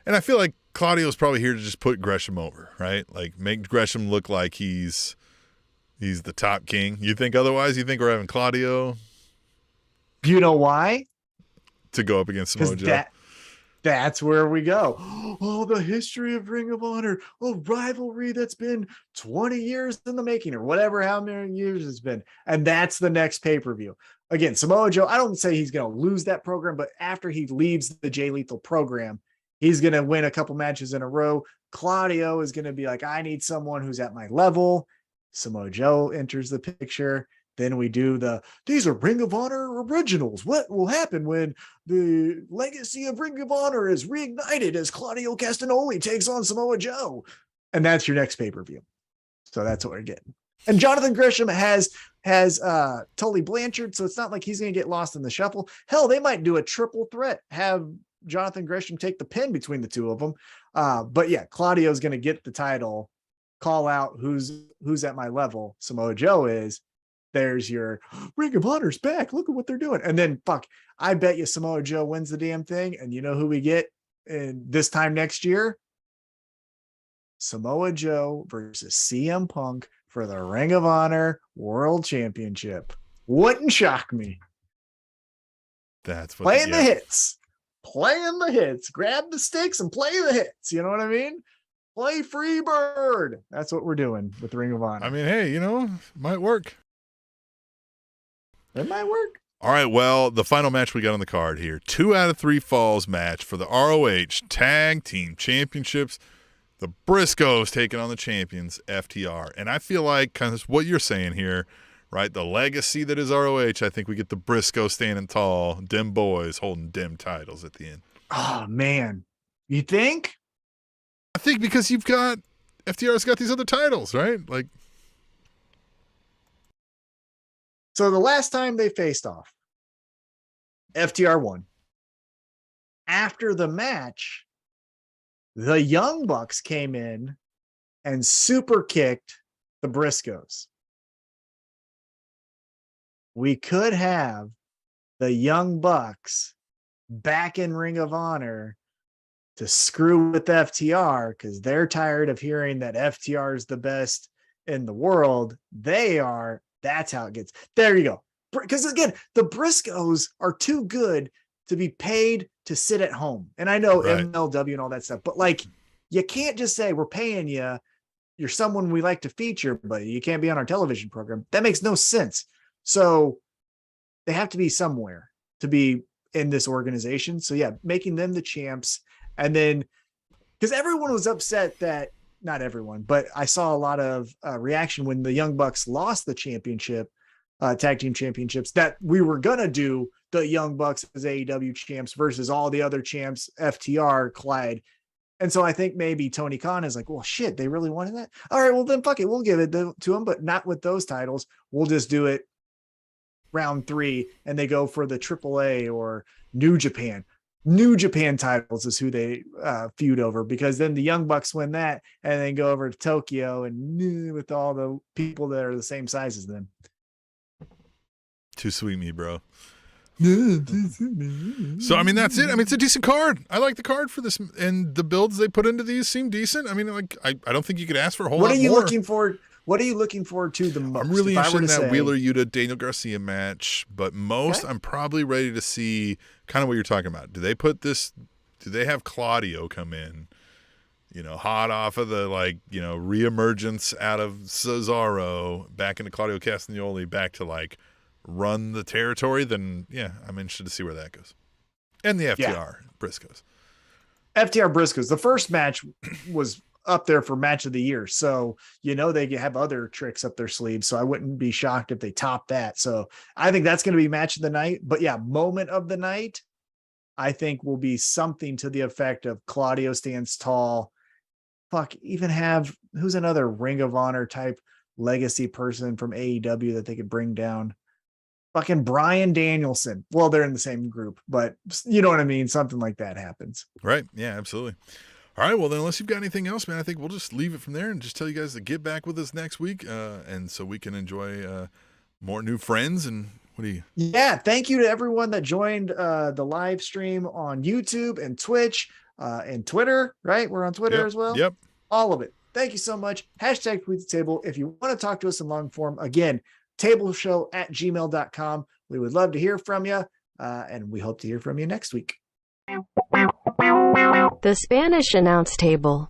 Speaker 2: And I feel like Claudio's probably here to just put Gresham over, right? Like make Gresham look like he's the top king. You think otherwise? You think we're having Claudio?
Speaker 3: You know why?
Speaker 2: To go up against Samoa Joe.
Speaker 3: That's where we go. Oh, the history of Ring of Honor. Oh, rivalry that's been 20 years in the making or whatever, how many years it's been. And that's the next pay-per-view. Again, Samoa Joe, I don't say he's going to lose that program, but after he leaves the Jay Lethal program, he's going to win a couple matches in a row. Claudio is going to be like, I need someone who's at my level. Samoa Joe enters the picture. Then we do these are Ring of Honor originals. What will happen when the legacy of Ring of Honor is reignited as Claudio Castagnoli takes on Samoa Joe? And that's your next pay-per-view. So that's what we're getting. And Jonathan Gresham has Tully Blanchard, so it's not like he's going to get lost in the shuffle. Hell, they might do a triple threat, have Jonathan Gresham take the pin between the two of them. But yeah, Claudio's going to get the title, call out who's at my level. Samoa Joe is. There's your Ring of Honor's back. Look at what they're doing. And then I bet you Samoa Joe wins the damn thing. And you know who we get in this time next year? Samoa Joe versus CM Punk for the Ring of Honor World Championship. Wouldn't shock me.
Speaker 2: That's what
Speaker 3: playing the hits. Playing the hits. Grab the sticks and play the hits. You know what I mean? Play Freebird. That's what we're doing with the Ring of Honor.
Speaker 2: I mean, hey, might work.
Speaker 3: It might work.
Speaker 2: All right, well, the final match we got on the card here. 2 out of 3 falls match for the ROH Tag Team Championships. The Briscoes taking on the champions, FTR. And I feel like kind of what you're saying here, right? The legacy that is ROH, I think we get the Briscoes standing tall, dim boys holding dim titles at the end.
Speaker 3: Oh, man. You think?
Speaker 2: I think because FTR's got these other titles, right? Like,
Speaker 3: so the last time they faced off, FTR won. After the match, the Young Bucks came in and super kicked the Briscoes. We could have the Young Bucks back in Ring of Honor to screw with FTR because they're tired of hearing that FTR is the best in the world. They are. That's how it gets. There you go. Because again, the Briscoes are too good to be paid to sit at home. And I know right. MLW and all that stuff, but like, you can't just say we're paying you. You're someone we like to feature, but you can't be on our television program. That makes no sense. So they have to be somewhere to be in this organization. So yeah, making them the champs. And then, because everyone was upset that, not everyone, but I saw a lot of reaction when the Young Bucks lost the championship, tag team championships, that we were going to do the Young Bucks as AEW champs versus all the other champs, FTR, Clyde. And so I think maybe Tony Khan is like, well, shit, they really wanted that. All right, well then fuck it. We'll give it to them, but not with those titles. We'll just do it round 3 and they go for the AAA or New Japan. New Japan titles is who they feud over, because then the Young Bucks win that and then go over to Tokyo and with all the people that are the same size as them.
Speaker 2: Too sweet me, bro. So, I mean, that's it. I mean, it's a decent card. I like the card for this, and the builds they put into these seem decent. I mean, like, I don't think you could ask for a whole lot more.
Speaker 3: What are you looking forward to the most?
Speaker 2: I'm really interested in that Wheeler Yuta Daniel Garcia match, but most I'm probably ready to see kind of what you're talking about. Do they have Claudio come in, hot off of the, reemergence out of Cesaro back into Claudio Castagnoli back to, run the territory? Then, yeah, I'm interested to see where that goes. And the FTR Briscoes.
Speaker 3: FTR Briscoes. The first match was up there for match of the year. So, they have other tricks up their sleeves. So I wouldn't be shocked if they top that. So I think that's going to be match of the night. But yeah, moment of the night, I think will be something to the effect of Claudio stands tall. Even have, who's another Ring of Honor type legacy person from AEW that they could bring down? Fucking Bryan Danielson. Well, they're in the same group, but you know what I mean? Something like that happens.
Speaker 2: Right. Yeah, absolutely. All right. Well, then, unless you've got anything else, man, I think we'll just leave it from there and just tell you guys to get back with us next week. And so we can enjoy more new friends. And what do you?
Speaker 3: Yeah. Thank you to everyone that joined the live stream on YouTube and Twitch and Twitter, right? We're on Twitter as well.
Speaker 2: Yep.
Speaker 3: All of it. Thank you so much. Hashtag Tweet the Table. If you want to talk to us in long form, again, tableshow@gmail.com. We would love to hear from you. And we hope to hear from you next week.
Speaker 1: The Spanish Announce Table.